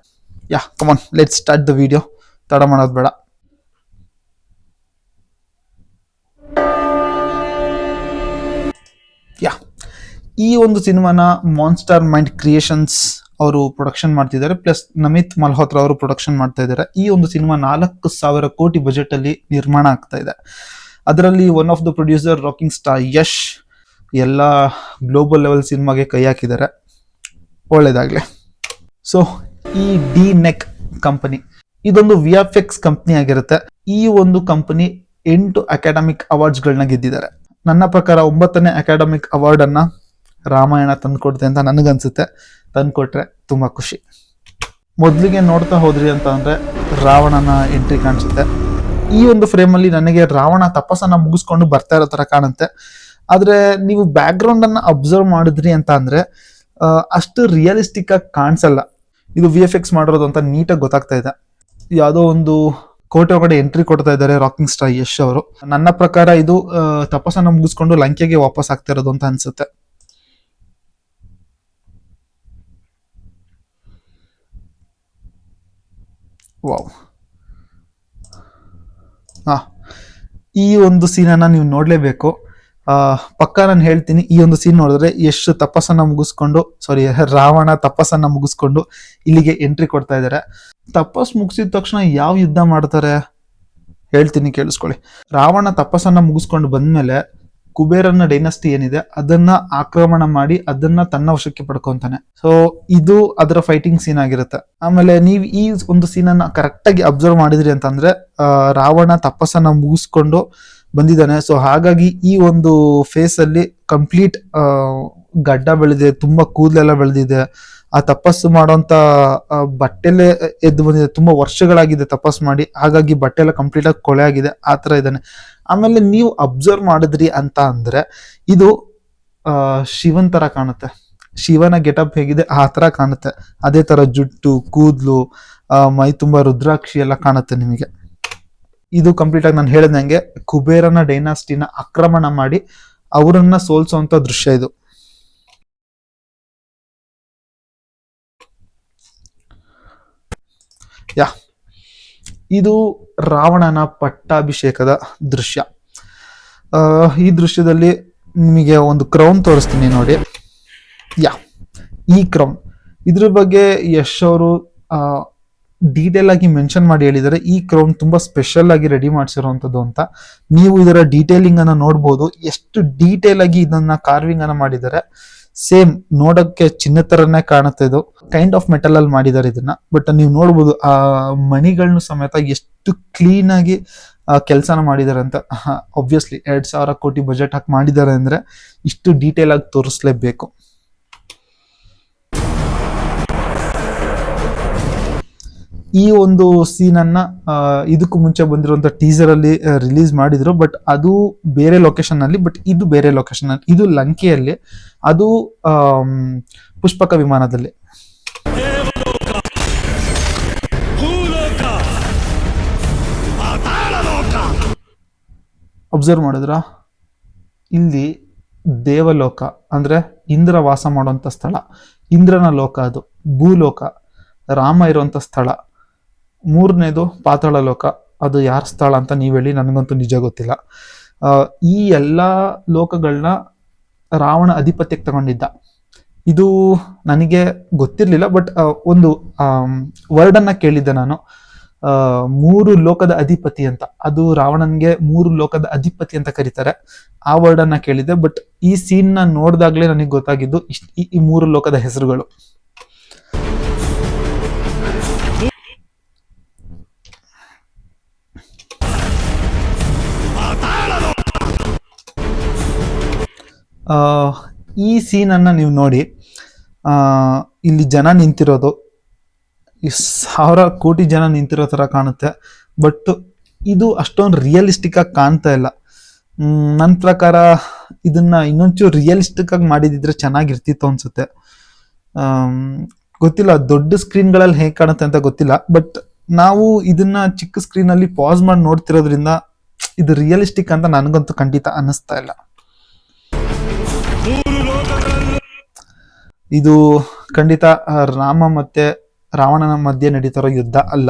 ಯಾ ಕಮಾನ್, ಲೆಟ್ಸ್ ಸ್ಟಾರ್ಟ್ ದ ವಿಡಿಯೋ. ತಡ ಮಾಡೋದು ಬೇಡ. ಯಾ ಈ ಒಂದು ಸಿನಿಮಾನ ಮಾನ್ಸ್ಟರ್ ಮೈಂಡ್ ಕ್ರಿಯೇಷನ್ಸ್ ಅವರು ಪ್ರೊಡಕ್ಷನ್ ಮಾಡ್ತಿದ್ದಾರೆ, ಪ್ಲಸ್ ನಮಿತ್ ಮಲ್ಹೋತ್ರಾ ಅವರು ಪ್ರೊಡಕ್ಷನ್ ಮಾಡ್ತಾ ಇದ್ದಾರೆ. ಈ ಒಂದು ಸಿನಿಮಾ 4,000 ಕೋಟಿ ಬಜೆಟ್ ಅಲ್ಲಿ ನಿರ್ಮಾಣ ಆಗ್ತಾ ಇದೆ. ಅದರಲ್ಲಿ one of the producer rocking star Yash ಎಲ್ಲ ಗ್ಲೋಬಲ್ ಲೆವೆಲ್ ಸಿನಿಮಾಗೆ ಕೈ ಹಾಕಿದ್ದಾರೆ. ಒಳ್ಳೇದಾಗ್ಲಿ. ಸೊ ಈ ಡಿ ನೆಕ್ ಕಂಪನಿ ಇದೊಂದು VFX ಕಂಪನಿ ಆಗಿರುತ್ತೆ. ಈ ಒಂದು ಕಂಪನಿ 8 ಅಕಾಡೆಮಿಕ್ ಅವಾರ್ಡ್ಸ್ ಗಳನ್ನ ಗೆದ್ದಿದ್ದಾರೆ. ನನ್ನ ಪ್ರಕಾರ 9ನೇ ಅಕಾಡೆಮಿಕ್ ಅವಾರ್ಡ್ ಅನ್ನ ರಾಮಾಯಣ ತಂದ್ಕೊಡ್ತೆ ಅಂತ ನನಗನ್ಸುತ್ತೆ. ತಂದ್ಕೊಟ್ರೆ ತುಂಬಾ ಖುಷಿ. ಮೊದಲಿಗೆ ನೋಡ್ತಾ ಹೋದ್ರಿ ಅಂತ ಅಂದ್ರೆ ರಾವಣನ ಎಂಟ್ರಿ ಕಾಣಿಸುತ್ತೆ. ಈ ಒಂದು ಫ್ರೇಮ್ ಅಲ್ಲಿ ನನಗೆ ರಾವಣ ತಪಸ್ಸನ್ನ ಮುಗಿಸ್ಕೊಂಡು ಬರ್ತಾ ಇರೋ ತರ ಕಾಣುತ್ತೆ. ಆದ್ರೆ ನೀವು ಬ್ಯಾಕ್ ಗ್ರೌಂಡ್ ಅನ್ನ ಅಬ್ಸರ್ವ್ ಮಾಡಿದ್ರಿ ಅಂತ ಅಂದ್ರೆ ಅಷ್ಟು ರಿಯಲಿಸ್ಟಿಕ್ ಆಗಿ ಕಾಣಿಸಲ್ಲ. ಇದು VFX ಮಾಡಿರೋದು ಅಂತ ನೀಟಾಗಿ ಗೊತ್ತಾಗ್ತಾ ಇದೆ. ಯಾವುದೋ ಒಂದು ಕೋಟೆ ಒಳಗಡೆ ಎಂಟ್ರಿ ಕೊಡ್ತಾ ಇದ್ದಾರೆ ರಾಕಿಂಗ್ ಸ್ಟಾರ್ ಯಶ್ ಅವರು. ನನ್ನ ಪ್ರಕಾರ ಇದು ತಪಸ್ಸನ್ನ ಮುಗಿಸ್ಕೊಂಡು ಲಂಕೆಗೆ ವಾಪಸ್ ಆಗ್ತಾ ಇರೋದು ಅಂತ ಅನ್ಸುತ್ತೆ. ವಾವ್. ಈ ಒಂದು ಸೀನನ್ನ ನೀವು ನೋಡ್ಲೇಬೇಕು. ಪಕ್ಕ ನಾನು ಹೇಳ್ತೀನಿ, ಈ ಒಂದು ಸೀನ್ ನೋಡಿದ್ರೆ ಎಷ್ಟು ತಪಸ್ಸನ್ನ ಮುಗಿಸ್ಕೊಂಡು ರಾವಣ ತಪಸ್ಸನ್ನ ಮುಗಿಸ್ಕೊಂಡು ಇಲ್ಲಿಗೆ ಎಂಟ್ರಿ ಕೊಡ್ತಾ ಇದ್ದಾರೆ. ತಪಸ್ ಮುಗಿಸಿದ ತಕ್ಷಣ ಯಾವ ಯುದ್ಧ ಮಾಡ್ತಾರೆ ಹೇಳ್ತೀನಿ, ಕೇಳಿಸ್ಕೊಳ್ಳಿ. ರಾವಣ ತಪಸ್ಸನ್ನ ಮುಗಿಸ್ಕೊಂಡು ಬಂದ್ಮೇಲೆ ಕುಬೇರನ ಡೈನಸ್ಟಿ ಏನಿದೆ ಅದನ್ನ ಆಕ್ರಮಣ ಮಾಡಿ ಅದನ್ನ ತನ್ನ ವಶಕ್ಕೆ ಪಡ್ಕೊಂತಾನೆ. ಸೊ ಇದು ಅದರ ಫೈಟಿಂಗ್ ಸೀನ್ ಆಗಿರುತ್ತೆ. ಆಮೇಲೆ ನೀವು ಈ ಒಂದು ಸೀನ್ ಅನ್ನ ಕರೆಕ್ಟ್ ಆಗಿ ಅಬ್ಸರ್ವ್ ಮಾಡಿದ್ರಿ ಅಂತಂದ್ರೆ ರಾವಣ ತಪಸ್ಸನ್ನ ಮುಗಿಸ್ಕೊಂಡು ಬಂದಿದ್ದಾನೆ. ಸೊ ಹಾಗಾಗಿ ಈ ಒಂದು ಫೇಸ್ ಅಲ್ಲಿ ಕಂಪ್ಲೀಟ್ ಗಡ್ಡ ಬೆಳೆದಿದೆ, ತುಂಬಾ ಕೂದಲೆಲ್ಲ ಬೆಳೆದಿದೆ. ಆ ತಪಸ್ಸು ಮಾಡೋಂತ ಬಟ್ಟೆಲೆ ಎದ್ದು ಬಂದಿದೆ. ತುಂಬಾ ವರ್ಷಗಳಾಗಿದೆ ತಪಸ್ ಮಾಡಿ, ಹಾಗಾಗಿ ಬಟ್ಟೆ ಎಲ್ಲ ಕಂಪ್ಲೀಟ್ ಆಗಿ ಕೊಳೆ ಆಗಿದೆ. ಆ ತರ ಇದ್ದಾನೆ. ಆಮೇಲೆ ನೀವು ಅಬ್ಸರ್ವ್ ಮಾಡಿದ್ರಿ ಅಂತ ಅಂದ್ರೆ ಇದು ಶಿವನ್ ತರ ಕಾಣುತ್ತೆ. ಶಿವನ ಗೆಟಪ್ ಹೇಗಿದೆ ಆ ತರ ಕಾಣುತ್ತೆ. ಅದೇ ತರ ಜುಟ್ಟು, ಕೂದ್ಲು, ಮೈ ತುಂಬಾ ರುದ್ರಾಕ್ಷಿ ಎಲ್ಲ ಕಾಣುತ್ತೆ ನಿಮಗೆ. ಇದು ಕಂಪ್ಲೀಟ್ ಆಗಿ ನಾನು ಹೇಳಿದಂಗೆ ಕುಬೇರನ ಡೈನಾಸ್ಟಿನ ಆಕ್ರಮಣ ಮಾಡಿ ಅವರನ್ನ ಸೋಲ್ಸೋಂತ ದೃಶ್ಯ ಇದು. ಯಾ ಇದು ರಾವಣನ ಪಟ್ಟಾಭಿಷೇಕದ ದೃಶ್ಯ. ಈ ದೃಶ್ಯದಲ್ಲಿ ನಿಮಗೆ ಒಂದು ಕ್ರೌನ್ ತೋರಿಸ್ತೀನಿ ನೋಡಿ. ಯಾ ಈ ಕ್ರೌನ್, ಇದ್ರ ಬಗ್ಗೆ ಯಶ್ ಅವರು ಡೀಟೇಲ್ ಆಗಿ ಮೆನ್ಷನ್ ಮಾಡಿ ಹೇಳಿದ್ದಾರೆ. ಈ ಕ್ರೌನ್ ತುಂಬಾ ಸ್ಪೆಷಲ್ ಆಗಿ ರೆಡಿ ಮಾಡಿಸಿರುವಂತದ್ದು ಅಂತ. ನೀವು ಇದರ ಡೀಟೇಲಿಂಗ್ ಅನ್ನ ನೋಡ್ಬೋದು, ಎಷ್ಟು ಡೀಟೇಲ್ ಆಗಿ ಇದನ್ನ ಕಾರ್ವಿಂಗ್ ಅನ್ನ ಮಾಡಿದ್ದಾರೆ. ಸೇಮ್ ನೋಡಕ್ಕೆ ಚಿನ್ನ ತರನೇ ಕಾಣುತ್ತೆ. ಇದು ಕೈಂಡ್ ಆಫ್ ಮೆಟಲ್ ಅಲ್ಲಿ ಮಾಡಿದ್ದಾರೆ ಇದನ್ನ. ಬಟ್ ನೀವು ನೋಡ್ಬೋದು ಆ ಮಣಿಗಳನ್ನ ಸಮೇತ ಎಷ್ಟು ಕ್ಲೀನ್ ಆಗಿ ಕೆಲಸನ ಮಾಡಿದ್ದಾರೆ ಅಂತ. ಆಬ್ವಿಯಸ್ಲಿ 2,000 ಕೋಟಿ ಬಜೆಟ್ ಹಾಕಿ ಮಾಡಿದ್ದಾರೆ ಅಂದ್ರೆ ಇಷ್ಟು ಡೀಟೇಲ್ ಆಗಿ ತೋರಿಸ್ಲೇಬೇಕು. ಈ ಒಂದು ಸೀನನ್ನ ಇದಕ್ಕೂ ಮುಂಚೆ ಬಂದಿರುವಂತ ಟೀಸರ್ ಅಲ್ಲಿ ರಿಲೀಸ್ ಮಾಡಿದ್ರು, ಬಟ್ ಅದು ಬೇರೆ ಲೊಕೇಶನ್ ಅಲ್ಲಿ, ಬಟ್ ಇದು ಬೇರೆ ಲೊಕೇಶನ್ ಅಲ್ಲಿ. ಇದು ಲಂಕೆಯಲ್ಲಿ, ಅದು ಪುಷ್ಪಕ ವಿಮಾನದಲ್ಲಿ. ಅಬ್ಸರ್ವ್ ಮಾಡಿದ್ರ, ಇಲ್ಲಿ ದೇವಲೋಕ ಅಂದ್ರೆ ಇಂದ್ರ ವಾಸ ಮಾಡುವಂತ ಸ್ಥಳ, ಇಂದ್ರನ ಲೋಕ, ಅದು ಭೂಲೋಕ, ರಾಮ ಇರುವಂತ ಸ್ಥಳ. 3ನೇದು ಪಾತಾಳ ಲೋಕ, ಅದು ಯಾರ ಸ್ಥಳ ಅಂತ ನೀವ್ ಹೇಳಿ, ನನಗಂತೂ ನಿಜ ಗೊತ್ತಿಲ್ಲ. ಈ ಎಲ್ಲಾ ಲೋಕಗಳನ್ನ ರಾವಣ ಅಧಿಪತ್ಯಕ್ಕೆ ತಗೊಂಡಿದ್ದ. ಇದು ನನಗೆ ಗೊತ್ತಿರ್ಲಿಲ್ಲ, ಬಟ್ ಒಂದು ವರ್ಡ್ ಅನ್ನ ಕೇಳಿದ್ದೆ ನಾನು, 3 ಲೋಕದ ಅಧಿಪತಿ ಅಂತ. ಅದು ರಾವಣನ್ಗೆ 3 ಲೋಕದ ಅಧಿಪತಿ ಅಂತ ಕರೀತಾರೆ. ಆ ವರ್ಡ್ ಅನ್ನ ಕೇಳಿದ್ದೆ, ಬಟ್ ಈ ಸೀನ್ ನ ನೋಡ್ದಾಗ್ಲೇ ನನಗೆ ಗೊತ್ತಾಗಿದ್ದು ಈ 3 ಲೋಕದ ಹೆಸರುಗಳು. ಈ ಸೀನ್ ಅನ್ನ ನೀವು ನೋಡಿ, ಇಲ್ಲಿ ಜನ ನಿಂತಿರೋದು 1,000 ಕೋಟಿ ಜನ ನಿಂತಿರೋ ತರ ಕಾಣುತ್ತೆ, ಬಟ್ ಇದು ಅಷ್ಟೊಂದು ರಿಯಲಿಸ್ಟಿಕ್ ಆಗಿ ಕಾಣ್ತಾ ಇಲ್ಲ. ನನ್ನ ಪ್ರಕಾರ ಇದನ್ನ ಇನ್ನೊಂಚೂರು ರಿಯಲಿಸ್ಟಿಕ್ ಆಗಿ ಮಾಡಿದಿದ್ರೆ ಚೆನ್ನಾಗಿರ್ತಿತ್ತು ಅನ್ಸುತ್ತೆ. ಗೊತ್ತಿಲ್ಲ ದೊಡ್ಡ ಸ್ಕ್ರೀನ್ಗಳಲ್ಲಿ ಹೇಗೆ ಕಾಣುತ್ತೆ ಅಂತ ಗೊತ್ತಿಲ್ಲ, ಬಟ್ ನಾವು ಇದನ್ನ ಚಿಕ್ಕ ಸ್ಕ್ರೀನ್ ಅಲ್ಲಿ ಪಾಸ್ ಮಾಡಿ ನೋಡ್ತಿರೋದ್ರಿಂದ ಇದು ರಿಯಲಿಸ್ಟಿಕ್ ಅಂತ ನನಗಂತೂ ಖಂಡಿತ ಅನ್ನಿಸ್ತಾ ಇಲ್ಲ. ಇದು ಖಂಡಿತ ರಾಮ ಮತ್ತೆ ರಾವಣನ ಮಧ್ಯೆ ನಡೀತಾರೋ ಯುದ್ಧ ಅಲ್ಲ,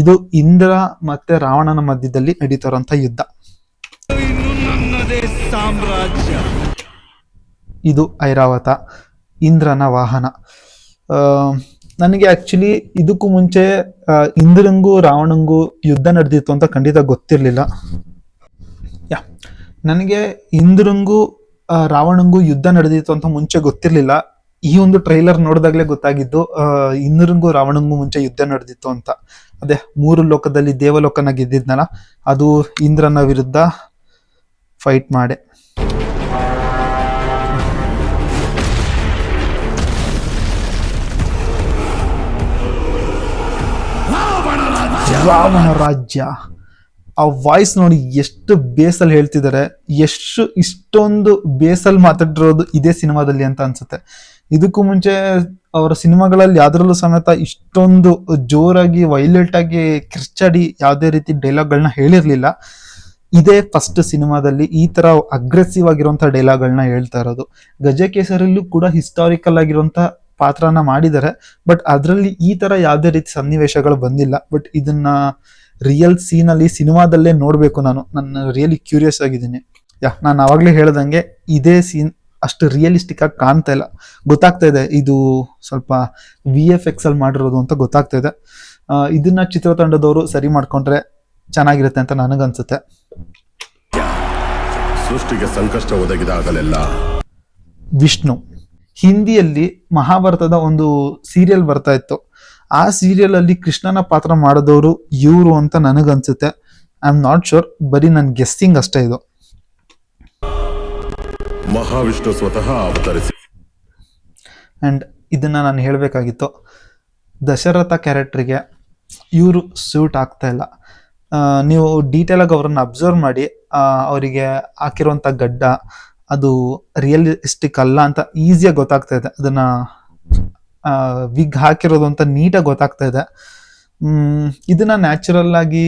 ಇದು ಇಂದ್ರ ಮತ್ತೆ ರಾವಣನ ಮಧ್ಯದಲ್ಲಿ ನಡೀತಾರಂತ ಯುದ್ಧ. ಇದು ಐರಾವತ, ಇಂದ್ರನ ವಾಹನ. ನನಗೆ ಆಕ್ಚುಲಿ ಇದಕ್ಕೂ ಮುಂಚೆ ಇಂದ್ರಂಗೂ ರಾವಣಂಗೂ ಯುದ್ಧ ನಡೆದಿತ್ತು ಅಂತ ಖಂಡಿತ ಗೊತ್ತಿರ್ಲಿಲ್ಲ. ನನಗೆ ಇಂದ್ರಂಗೂ ರಾವಣಂಗೂ ಯುದ್ಧ ನಡೆದಿತ್ತು ಅಂತ ಮುಂಚೆ ಗೊತ್ತಿರ್ಲಿಲ್ಲ. ಈ ಒಂದು ಟ್ರೈಲರ್ ನೋಡಿದಾಗ್ಲೇ ಗೊತ್ತಾಗಿದ್ದು ಇಂದ್ರಂಗೂ ರಾವಣಂಗೂ ಮುಂಚೆ ಯುದ್ಧ ನಡೆದಿತ್ತು ಅಂತ. ಅದೇ 3 ಲೋಕದಲ್ಲಿ ದೇವಲೋಕನ ಗೆದ್ದಿದ್ನಲ್ಲ, ಅದು ಇಂದ್ರನ ವಿರುದ್ಧ ಫೈಟ್ ಮಾಡೆ. ರಾವಣ ರಾಜ್ಯ, ಆ ವಾಯ್ಸ್ ನೋಡಿ ಎಷ್ಟು ಬೇಸಲ್ಲಿ ಹೇಳ್ತಿದ್ದಾರೆ, ಇಷ್ಟೊಂದು ಬೇಸಲ್ಲಿ ಮಾತಾಡಿರೋದು ಇದೇ ಸಿನಿಮಾದಲ್ಲಿ ಅಂತ ಅನ್ಸುತ್ತೆ. ಇದಕ್ಕೂ ಮುಂಚೆ ಅವರ ಸಿನಿಮಾಗಳಲ್ಲಿ ಯಾವ್ದ್ರಲ್ಲೂ ಸಮೇತ ಇಷ್ಟೊಂದು ಜೋರಾಗಿ ವೈಲೆಂಟ್ ಆಗಿ ಕಿರ್ಚಾಡಿ ಯಾವುದೇ ರೀತಿ ಡೈಲಾಗ್ಗಳನ್ನ ಹೇಳಿರ್ಲಿಲ್ಲ. ಇದೇ ಫಸ್ಟ್ ಸಿನಿಮಾದಲ್ಲಿ ಈ ತರ ಅಗ್ರೆಸಿವ್ ಆಗಿರುವಂತ ಡೈಲಾಗ್ಗಳನ್ನ ಹೇಳ್ತಾ ಇರೋದು. ಗಜಕೇಸರಲ್ಲೂ ಕೂಡ ಹಿಸ್ಟಾರಿಕಲ್ ಆಗಿರುವಂತ ಪಾತ್ರನ ಮಾಡಿದ್ದಾರೆ, ಬಟ್ ಅದರಲ್ಲಿ ಈ ತರ ಯಾವುದೇ ರೀತಿ ಸನ್ನಿವೇಶಗಳು ಬಂದಿಲ್ಲ. ಬಟ್ ಇದನ್ನ ರಿಯಲ್ ಸೀನ್ ಅಲ್ಲಿ ಸಿನಿಮಾದಲ್ಲೇ ನೋಡ್ಬೇಕು. ನನ್ನ ರಿಯಲಿ ಕ್ಯೂರಿಯಸ್ ಆಗಿದ್ದೀನಿ. ನಾನು ಅವಾಗ್ಲೇ ಹೇಳ್ದಂಗೆ ಇದೇ ಸೀನ್ ಅಷ್ಟು ರಿಯಲಿಸ್ಟಿಕ್ ಆಗಿ ಕಾಣ್ತಾ ಇಲ್ಲ. ಗೊತ್ತಾಗ್ತಾ ಇದೆ ಇದು ಸ್ವಲ್ಪ VFX ಅಲ್ಲಿ ಮಾಡಿರೋದು ಅಂತ ಗೊತ್ತಾಗ್ತಾ ಇದೆ. ಇದನ್ನ ಚಿತ್ರತಂಡದವರು ಸರಿ ಮಾಡ್ಕೊಂಡ್ರೆ ಚೆನ್ನಾಗಿರುತ್ತೆ ಅಂತ ನನಗನ್ಸುತ್ತೆ. ಸೃಷ್ಟಿಗೆ ಸಂಕಷ್ಟ ಒದಗಿದಾಗಲೆಲ್ಲ ವಿಷ್ಣು, ಹಿಂದಿಯಲ್ಲಿ ಮಹಾಭಾರತದ ಒಂದು ಸೀರಿಯಲ್ ಬರ್ತಾ ಇತ್ತು. ಆ ಸೀರಿಯಲ್ ಅಲ್ಲಿ ಕೃಷ್ಣನ ಪಾತ್ರ ಮಾಡಿದವರು ಇವರು ಅಂತ ನನಗನ್ಸುತ್ತೆ. ಐ ಆಮ್ ನಾಟ್ ಶೋರ್, ಬರೀ ನನ್ನ ಗೆಸ್ಸಿಂಗ್ ಅಷ್ಟೇ ಇದು. ಮಹಾವಿಷ್ಣು ಸ್ವತಃ ಅವತರಿಸಿ. ಅಂಡ್ ಇದನ್ನ ನಾನು ಹೇಳಬೇಕಾಗಿತ್ತು, ದಶರಥ ಕ್ಯಾರೆಕ್ಟರ್ಗೆ ಇವರು ಸೂಟ್ ಆಗ್ತಾ ಇಲ್ಲ. ನೀವು ಡೀಟೇಲ್ ಆಗಿ ಅವ್ರನ್ನ ಅಬ್ಸರ್ವ್ ಮಾಡಿ, ಅವರಿಗೆ ಹಾಕಿರುವಂತ ಗಡ್ಡ ಅದು ರಿಯಲಿಸ್ಟಿಕ್ ಅಲ್ಲ ಅಂತ ಈಸಿಯಾಗಿ ಗೊತ್ತಾಗ್ತಾ ಇದೆ. ಅದನ್ನ ವಿಗ್ ಹಾಕಿರೋದು ಅಂತ ನೀಟಾಗಿ ಗೊತ್ತಾಗ್ತಾ ಇದೆ. ಇದನ್ನ ನ್ಯಾಚುರಲ್ ಆಗಿ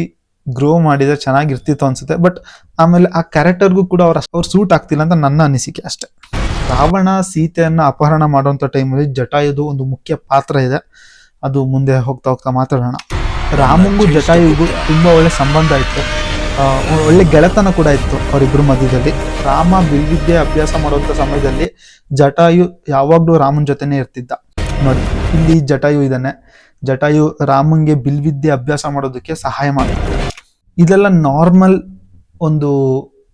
ಗ್ರೋ ಮಾಡಿದ್ರೆ ಚೆನ್ನಾಗಿರ್ತಿತ್ತು ಅನ್ಸುತ್ತೆ. ಬಟ್ ಆಮೇಲೆ ಆ ಕ್ಯಾರೆಕ್ಟರ್ಗೂ ಕೂಡ ಅವ್ರ ಸೂಟ್ ಆಗ್ತಿಲ್ಲ ಅಂತ ನನ್ನ ಅನಿಸಿಕೆ ಅಷ್ಟೆ. ರಾವಣ ಸೀತೆಯನ್ನ ಅಪಹರಣ ಮಾಡುವಂತ ಟೈಮಲ್ಲಿ ಜಟಾಯುದು ಒಂದು ಮುಖ್ಯ ಪಾತ್ರ ಇದೆ. ಅದು ಮುಂದೆ ಹೋಗ್ತಾ ಹೋಗ್ತಾ ಮಾತಾಡೋಣ. ರಾಮಂಗೂ ಜಟಾಯುಗೂ ತುಂಬಾ ಒಳ್ಳೆ ಸಂಬಂಧ ಇತ್ತು, ಒಳ್ಳೆ ಗೆಳೆತನ ಕೂಡ ಇತ್ತು ಅವರಿಬ್ಬರ ಮಧ್ಯದಲ್ಲಿ. ರಾಮ ಬಿಲ್ವಿದ್ಯೆ ಅಭ್ಯಾಸ ಮಾಡುವಂತ ಸಮಯದಲ್ಲಿ ಜಟಾಯು ಯಾವಾಗ್ಲೂ ರಾಮನ್ ಜೊತೆನೆ ಇರ್ತಿದ್ದ. ನೋಡಿ, ಇಲ್ಲಿ ಜಟಾಯು ಇದ್ದಾನೆ. ಜಟಾಯು ರಾಮಂಗೆ ಬಿಲ್ವಿದ್ಯೆ ಅಭ್ಯಾಸ ಮಾಡೋದಕ್ಕೆ ಸಹಾಯ ಮಾಡುತ್ತೆ. ಇದೆಲ್ಲ ನಾರ್ಮಲ್ ಒಂದು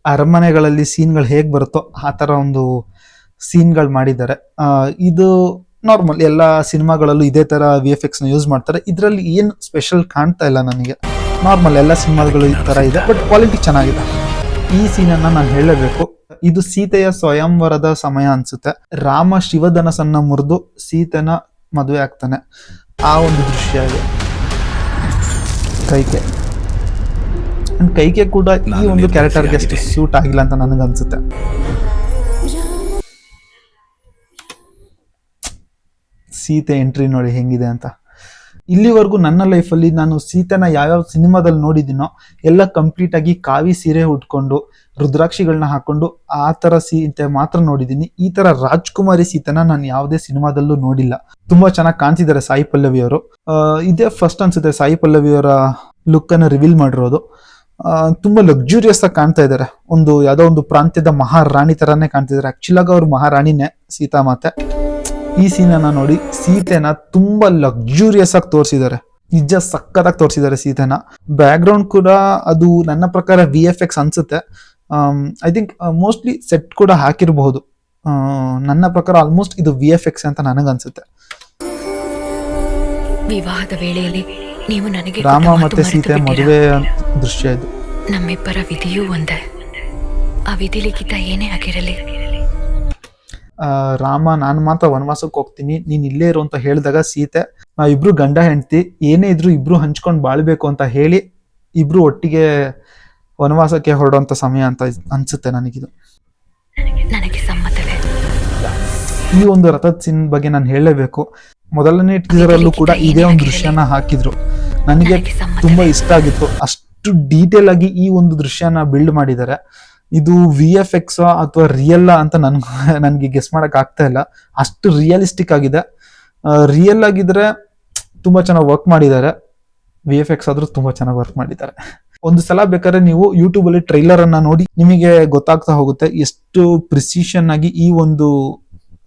ಅರಮನೆಗಳಲ್ಲಿ ಸೀನ್ಗಳು ಹೇಗ್ ಬರುತ್ತೋ ಆ ತರ ಒಂದು ಸೀನ್ಗಳು ಮಾಡಿದ್ದಾರೆ. ಇದು ನಾರ್ಮಲ್ ಎಲ್ಲ ಸಿನಿಮಾಗಳಲ್ಲೂ ಇದೇ ತರ VFX ನ ಯೂಸ್ ಮಾಡ್ತಾರೆ. ಇದರಲ್ಲಿ ಏನು ಸ್ಪೆಷಲ್ ಕಾಣ್ತಾ ಇಲ್ಲ ನನಗೆ. ನಾರ್ಮಲ್ ಎಲ್ಲ ಸಿನಿಮಾಗಳು ಈ ತರ ಇದೆ, ಬಟ್ ಕ್ವಾಲಿಟಿ ಚೆನ್ನಾಗಿದೆ. ಈ ಸೀನನ್ನ ನಾನು ಹೇಳಲೇಬೇಕು. ಇದು ಸೀತೆಯ ಸ್ವಯಂವರದ ಸಮಯ ಅನ್ಸುತ್ತೆ. ರಾಮ ಶಿವಧನಸನ್ನ ಮುರಿದು ಸೀತೆನ ಮದುವೆ ಆಗ್ತಾನೆ. ಆ ಒಂದು ದೃಶ್ಯ ಇದೆ. ಕೈಕೆ ಕೂಡ ಈ ಒಂದು ಕ್ಯಾರೆಕ್ಟರ್ಗೆ ಅಷ್ಟು ಸೂಟ್ ಆಗಿಲ್ಲ ಅಂತ ನನಗನ್ಸುತ್ತೆ. ಸೀತೆ ಎಂಟ್ರಿ ನೋಡಿ ಹೆಂಗಿದೆ ಅಂತ. ಇಲ್ಲಿವರೆಗೂ ನನ್ನ ಲೈಫಲ್ಲಿ ನಾನು ಸೀತೆನ ಯಾವ್ಯಾವ ಸಿನಿಮಾದಲ್ಲಿ ನೋಡಿದ್ದೀನೋ ಎಲ್ಲ ಕಂಪ್ಲೀಟ್ ಆಗಿ ಕಾವಿ ಸೀರೆ ಉಟ್ಕೊಂಡು ರುದ್ರಾಕ್ಷಿಗಳನ್ನ ಹಾಕೊಂಡು ಆ ತರ ಸೀತೆ ಮಾತ್ರ ನೋಡಿದ್ದೀನಿ. ಈ ತರ ರಾಜ್ಕುಮಾರಿ ಸೀತೆನ ನಾನು ಯಾವುದೇ ಸಿನಿಮಾದಲ್ಲೂ ನೋಡಿಲ್ಲ. ತುಂಬಾ ಚೆನ್ನಾಗಿ ಕಾಣ್ತಿದ್ದಾರೆ ಸಾಯಿ ಪಲ್ಲವಿ ಅವರು. ಇದೇ ಫಸ್ಟ್ ಅನ್ಸುತ್ತೆ ಸಾಯಿ ಪಲ್ಲವಿ ಅವರ ಲುಕ್ ಅನ್ನ ರಿವೀಲ್ ಮಾಡಿರೋದು. ತುಂಬಾ ಲಕ್ಸುರಿಯಸ್ ಆಗಿ ಕಾಣ್ತಾ ಇದ್ದಾರೆ. ಯಾವ್ದೋ ಒಂದು ಪ್ರಾಂತ್ಯದ ಮಹಾರಾಣಿ ತರಾನೇ ಕಾಣ್ತಿದ್ದಾರೆ. ಆಕ್ಚುಲ್ ಆಗಿ ಅವ್ರು ಮಹಾರಾಣಿನೇ ಸೀತಾ ಮಾತೆ. ಈ ಸೀನನ್ನ ನೋಡಿ ಸೀತೆನ ತುಂಬಾ ಲಕ್ಸುರಿಯಸ್ ಆಗಿ ತೋರಿಸಿದ್ದಾರೆ. ನಿಜ ಸಕ್ಕತ್ತಾಗಿ ತೋರಿಸಿದ್ದಾರೆ ಸೀತೆನ. ಬ್ಯಾಕ್ ಗ್ರೌಂಡ್ ಕೂಡ ಅದು ನನ್ನ ಪ್ರಕಾರ VFX ಅನ್ಸುತ್ತೆ. ಐ ಥಿಂಕ್ ಮೋಸ್ಟ್ಲಿ ಸೆಟ್ ಕೂಡ ಹಾಕಿರಬಹುದು. ನನ್ನ ಪ್ರಕಾರ ಆಲ್ಮೋಸ್ಟ್ ಇದು VFX ಅಂತ ನನಗನ್ಸುತ್ತೆ. ವಿವಾಹದ ವೇಳೆಯಲ್ಲಿ ನೀವು ನನಗೆ ರಾಮ ಮತ್ತೆ ಸೀತೆ ಮದುವೆ ದೃಶ್ಯ ಇದು. ನಮ್ಮಿಬ್ಬರ ವಿಧಿಯೂ ಒಂದೇ. ಆ ವಿಧಿ ಲಿಖಿತ ಏನೇ ಆಗಿರಲಿ, ರಾಮ ನಾನು ಮಾತ್ರ ವನವಾಸಕ್ಕೆ ಹೋಗ್ತೀನಿ, ನೀನ್ ಇಲ್ಲೇ ಇರು ಅಂತ ಹೇಳಿದಾಗ ಸೀತೆ ನಾವಿಬ್ರು ಗಂಡ ಹೆಂಡತಿ ಏನೇ ಇದ್ರು ಇಬ್ರು ಹಂಚ್ಕೊಂಡು ಬಾಳ್ಬೇಕು ಅಂತ ಹೇಳಿ ಇಬ್ರು ಒಟ್ಟಿಗೆ ವನವಾಸಕ್ಕೆ ಹೊರಡುವಂತ ಸಮಯ ಅಂತ ಅನ್ಸುತ್ತೆ ನನಗಿದು. ನನಗೆ ಸಮ್ಮತವೇ. ಈ ಒಂದು ರಥದ ಸೀನ್ ಬಗ್ಗೆ ನಾನು ಹೇಳಲೇಬೇಕು. ಮೊದಲನೇ ಟೀಸರ್ ಅಲ್ಲೂ ಕೂಡ ಇದೇ ಒಂದು ದೃಶ್ಯನ ಹಾಕಿದ್ರು. ನನಗೆ ತುಂಬಾ ಇಷ್ಟ ಆಗಿತ್ತು. ಅಷ್ಟು ಡೀಟೇಲ್ ಆಗಿ ಈ ಒಂದು ದೃಶ್ಯನ ಬಿಲ್ಡ್ ಮಾಡಿದ್ದಾರೆ. ಇದು VFX ಅಥವಾ ರಿಯಲ್ ಅಂತ ನನ್ಗೆ ಗೆಸ್ ಮಾಡಕ್ ಆಗ್ತಾ ಇಲ್ಲ. ಅಷ್ಟು ರಿಯಲಿಸ್ಟಿಕ್ ಆಗಿದೆ. ರಿಯಲ್ ಆಗಿದ್ರೆ ತುಂಬಾ ಚೆನ್ನಾಗಿ ವರ್ಕ್ ಮಾಡಿದ್ದಾರೆ. VFX ಆದ್ರೂ ತುಂಬಾ ಚೆನ್ನಾಗಿ ವರ್ಕ್ ಮಾಡಿದ್ದಾರೆ. ಒಂದು ಸಲ ಬೇಕಾದ್ರೆ ನೀವು ಯೂಟ್ಯೂಬ್ ಅಲ್ಲಿ ಟ್ರೈಲರ್ ಅನ್ನ ನೋಡಿ ನಿಮಗೆ ಗೊತ್ತಾಗ್ತಾ ಹೋಗುತ್ತೆ ಎಷ್ಟು ಪ್ರಿಸಿಷನ್ ಆಗಿ ಈ ಒಂದು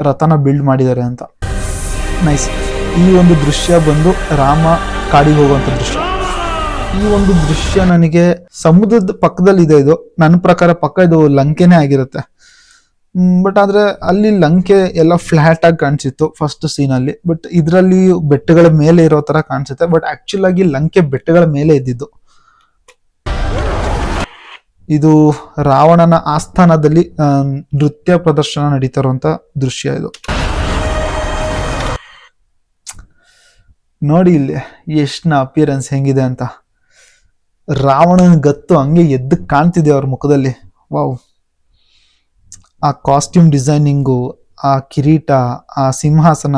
ರಥನ ಬಿಲ್ಡ್ ಮಾಡಿದ್ದಾರೆ ಅಂತ. ನೈಸ್. ಈ ಒಂದು ದೃಶ್ಯ ಬಂದು ರಾಮ ಕಾಡಿಗೆ ಹೋಗುವಂತ ದೃಶ್ಯ. ಈ ಒಂದು ದೃಶ್ಯ ನನಗೆ ಸಮುದ್ರದ ಪಕ್ಕದಲ್ಲಿ ಇದೆ. ಇದು ನನ್ನ ಪ್ರಕಾರ ಪಕ್ಕ ಇದು ಲಂಕೆನೇ ಆಗಿರುತ್ತೆ. ಬಟ್ ಆದ್ರೆ ಅಲ್ಲಿ ಲಂಕೆ ಎಲ್ಲ ಫ್ಲಾಟ್ ಆಗಿ ಕಾಣಿಸಿತ್ತು ಫಸ್ಟ್ ಸೀನ್ ಅಲ್ಲಿ. ಬಟ್ ಇದರಲ್ಲಿ ಬೆಟ್ಟಗಳ ಮೇಲೆ ಇರೋ ತರ ಕಾಣಿಸುತ್ತೆ. ಬಟ್ ಆಕ್ಚುಲ್ ಆಗಿ ಲಂಕೆ ಬೆಟ್ಟಗಳ ಮೇಲೆ ಇದ್ದಿದ್ದು. ಇದು ರಾವಣನ ಆಸ್ಥಾನದಲ್ಲಿ ನೃತ್ಯ ಪ್ರದರ್ಶನ ನಡೀತಾ ಇರುವಂತ ದೃಶ್ಯ ಇದು. ನೋಡಿ ಇಲ್ಲಿ ಎಷ್ಟನ ಅಪಿಯರೆನ್ಸ್ ಹೆಂಗಿದೆ ಅಂತ. ರಾವಣನ ಗತ್ತು ಹಂಗೆ ಎದ್ದು ಕಾಣ್ತಿದೆ ಅವ್ರ ಮುಖದಲ್ಲಿ. ವಾವ್. ಆ ಕಾಸ್ಟ್ಯೂಮ್ ಡಿಸೈನಿಂಗು, ಆ ಕಿರೀಟ, ಆ ಸಿಂಹಾಸನ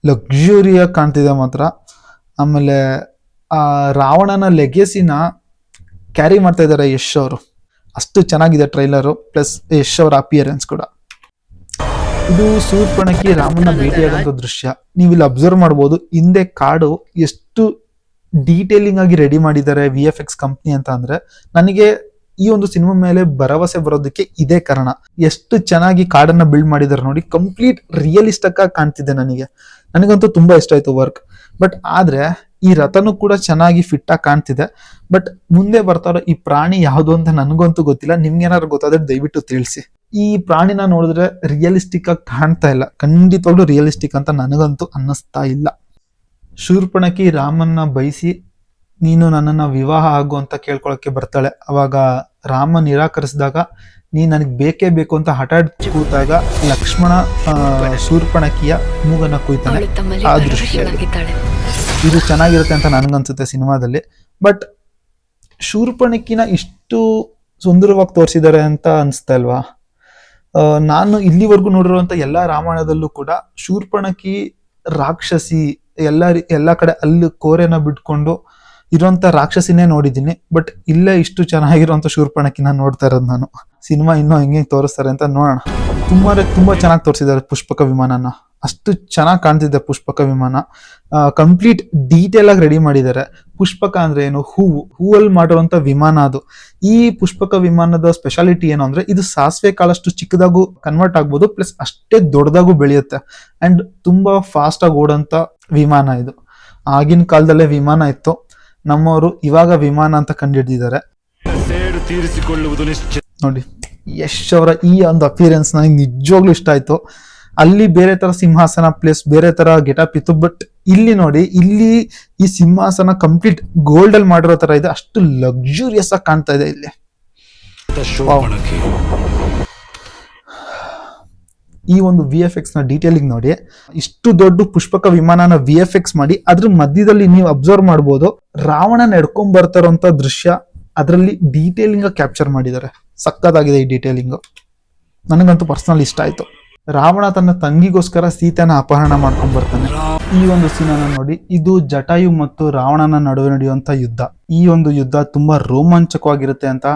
ಲಕ್ಸುರಿಯಾಗಿ ಕಾಣ್ತಿದೆ ಮಾತ್ರ. ಆಮೇಲೆ ಆ ರಾವಣನ ಲೆಗೆಸಿನ ಕ್ಯಾರಿ ಮಾಡ್ತಾ ಇದ್ದಾರೆ ಯಶ್ ಅವರು. ಅಷ್ಟು ಚೆನ್ನಾಗಿದೆ ಟ್ರೈಲರು. ಪ್ಲಸ್ ಯಶ್ ಅವರ ಅಪಿಯರೆನ್ಸ್ ಕೂಡ. ಇದು ಶೂರ್ಪಣಖಿ ರಾಮನ ಭೇಟಿಯಾದಂತ ದೃಶ್ಯ. ನೀವಿಲ್ಲಿ ಅಬ್ಸರ್ವ್ ಮಾಡ್ಬೋದು ಹಿಂದೆ ಕಾಡು ಎಷ್ಟು ಡೀಟೇಲಿಂಗ್ ಆಗಿ ರೆಡಿ ಮಾಡಿದ್ದಾರೆ VFX ಕಂಪ್ನಿ ಅಂತ. ಅಂದ್ರೆ ನನಗೆ ಈ ಒಂದು ಸಿನಿಮಾ ಮೇಲೆ ಭರವಸೆ ಬರೋದಕ್ಕೆ ಇದೇ ಕಾರಣ. ಎಷ್ಟು ಚೆನ್ನಾಗಿ ಕಾಡನ್ನ ಬಿಲ್ಡ್ ಮಾಡಿದ್ದಾರೆ ನೋಡಿ. ಕಂಪ್ಲೀಟ್ ರಿಯಲಿಸ್ಟಿಕ್ ಆಗಿ ಕಾಣ್ತಿದೆ ನನಗಂತೂ ತುಂಬಾ ಇಷ್ಟ ಆಯ್ತು ವರ್ಕ್. ಬಟ್ ಆದ್ರೆ ಈ ರಥನೂ ಕೂಡ ಚೆನ್ನಾಗಿ ಫಿಟ್ ಆಗಿ ಕಾಣ್ತಿದೆ. ಬಟ್ ಮುಂದೆ ಬರ್ತಾರೋ ಈ ಪ್ರಾಣಿ ಯಾವುದು ಅಂತ ನನಗಂತೂ ಗೊತ್ತಿಲ್ಲ. ನಿಮ್ಗೇನಾದ್ರು ಗೊತ್ತಾದ್ರೆ ದಯವಿಟ್ಟು ತಿಳಿಸಿ. ಈ ಪ್ರಾಣಿನ ನೋಡಿದ್ರೆ ರಿಯಲಿಸ್ಟಿಕ್ ಆಗಿ ಕಾಣ್ತಾ ಇಲ್ಲ. ಖಂಡಿತವಾಗ್ಲೂ ರಿಯಲಿಸ್ಟಿಕ್ ಅಂತ ನನಗಂತೂ ಅನ್ನಿಸ್ತಾ ಇಲ್ಲ. ಶೂರ್ಪಣಖಿ ರಾಮನ್ನ ಬಯಸಿ ನೀನು ನನ್ನನ್ನ ವಿವಾಹ ಆಗು ಅಂತ ಕೇಳ್ಕೊಳಕ್ಕೆ ಬರ್ತಾಳೆ. ಅವಾಗ ರಾಮ ನಿರಾಕರಿಸಿದಾಗ ನೀ ನನಗೆ ಬೇಕೇ ಬೇಕು ಅಂತ ಹಠ ಕೂತಾಗ ಲಕ್ಷ್ಮಣ ಶೂರ್ಪಣಖಿಯ ಮೂಗನ್ನ ಕುಯ್ತಾನೆ. ಆ ದೃಶ್ಯ ಇದು ಚೆನ್ನಾಗಿರುತ್ತೆ ಅಂತ ನನ್ಗನ್ಸುತ್ತೆ ಸಿನಿಮಾದಲ್ಲಿ. ಬಟ್ ಶೂರ್ಪಣಖಿನ ಇಷ್ಟು ಸುಂದರವಾಗಿ ತೋರಿಸಿದ್ದಾರೆ ಅಂತ ಅನ್ಸ್ತಾ ಇಲ್ವಾ? ನಾನು ಇಲ್ಲಿವರೆಗೂ ನೋಡಿರುವಂತ ಎಲ್ಲಾ ರಾಮಾಯಣದಲ್ಲೂ ಕೂಡ ಶೂರ್ಪಣಖಿ ರಾಕ್ಷಸಿ ಎಲ್ಲ ಕಡೆ ಅಲ್ಲಿ ಕೋರೆನ ಬಿಟ್ಕೊಂಡು ಇರುವಂತ ರಾಕ್ಷಸಿನೇ ನೋಡಿದ್ದೀನಿ. ಬಟ್ ಇಲ್ಲೇ ಇಷ್ಟು ಚೆನ್ನಾಗಿರುವಂತ ಶೂರ್ಪಣಖಿನ ನೋಡ್ತಾ ಇರೋದು ನಾನು. ಸಿನಿಮಾ ಇನ್ನೂ ಹೆಂಗೆ ತೋರಿಸ್ತಾರೆ ಅಂತ ನೋಡೋಣ. ತುಂಬಾ ಚೆನ್ನಾಗಿ ತೋರಿಸಿದ್ದಾರೆ ಪುಷ್ಪಕ ವಿಮಾನನ. ಅಷ್ಟು ಚೆನ್ನಾಗಿ ಕಾಣ್ತಿದೆ ಪುಷ್ಪಕ ವಿಮಾನ. ಕಂಪ್ಲೀಟ್ ಡೀಟೇಲ್ ಆಗಿ ರೆಡಿ ಮಾಡಿದ್ದಾರೆ. ಪುಷ್ಪಕ ಅಂದ್ರೆ ಏನು? ಹೂವಲ್ಲಿ ಮಾಡಿರುವಂತ ವಿಮಾನ ಅದು. ಈ ಪುಷ್ಪಕ ವಿಮಾನದ ಸ್ಪೆಷಾಲಿಟಿ ಏನು ಅಂದ್ರೆ ಇದು ಸಾಸಿವೆ ಕಾಳಷ್ಟು ಚಿಕ್ಕದಾಗೂ ಕನ್ವರ್ಟ್ ಆಗ್ಬೋದು, ಪ್ಲಸ್ ಅಷ್ಟೇ ದೊಡ್ಡದಾಗೂ ಬೆಳೆಯುತ್ತೆ. ಅಂಡ್ ತುಂಬಾ ಫಾಸ್ಟ್ ಆಗಿ ಓಡೋಂತ ವಿಮಾನ ಇದು. ಆಗಿನ ಕಾಲದಲ್ಲೇ ವಿಮಾನ ಇತ್ತು, ನಮ್ಮವರು ಇವಾಗ ವಿಮಾನ ಅಂತ ಕಂಡುಹಿಡಿದಿದ್ದಾರೆ. ನೋಡಿ ಯಶ್ ಅವರ ಈ ಒಂದು ಅಪಿಯರೆನ್ಸ್ ನನಗೆ ನಿಜವಾಗ್ಲೂ ಇಷ್ಟ ಆಯ್ತು. ಅಲ್ಲಿ ಬೇರೆ ತರ ಸಿಂಹಾಸನ ಪ್ಲೇಸ್ ಬೇರೆ ತರ ಗೆಟಪ್ ಇತ್ತು. ಬಟ್ ಇಲ್ಲಿ ನೋಡಿ, ಇಲ್ಲಿ ಈ ಸಿಂಹಾಸನ ಕಂಪ್ಲೀಟ್ ಗೋಲ್ಡ್ ಅಲ್ಲಿ ಮಾಡಿರೋ ತರ ಇದೆ. ಅಷ್ಟು ಲಕ್ಸುರಿಯಸ್ ಆಗಿ ಕಾಣ್ತಾ ಇದೆ ಇಲ್ಲಿ. ಈ ಒಂದು VFX ನ ಡೀಟೇಲಿಂಗ್ ನೋಡಿ, ಇಷ್ಟು ದೊಡ್ಡ ಪುಷ್ಪಕ ವಿಮಾನನ VFX ಮಾಡಿ ಅದ್ರ ಮಧ್ಯದಲ್ಲಿ ನೀವು ಅಬ್ಸರ್ವ್ ಮಾಡ್ಬೋದು ರಾವಣ ನಡ್ಕೊಂಡ್ ಬರ್ತಾರಂತ ದೃಶ್ಯ ಅದರಲ್ಲಿ ಡೀಟೇಲಿಂಗ್ ಕ್ಯಾಪ್ಚರ್ ಮಾಡಿದ್ದಾರೆ. ಸಕ್ಕತ್ತಾಗಿದೆ ಈ ಡೀಟೇಲಿಂಗ್, ನನಗಂತೂ ಪರ್ಸನಲ್ ಇಷ್ಟ ಆಯ್ತು. ರಾವಣ ತನ್ನ ತಂಗಿಗೋಸ್ಕರ ಸೀತೆನ ಅಪಹರಣ ಮಾಡ್ಕೊಂಡ್ ಬರ್ತಾನೆ. ಈ ಒಂದು ಸೀನನ್ನ ನೋಡಿ, ಇದು ಜಟಾಯು ಮತ್ತು ರಾವಣನ ನಡುವೆ ನಡೆಯುವಂತ ಯುದ್ಧ. ಈ ಒಂದು ಯುದ್ಧ ತುಂಬಾ ರೋಮಾಂಚಕವಾಗಿರುತ್ತೆ ಅಂತ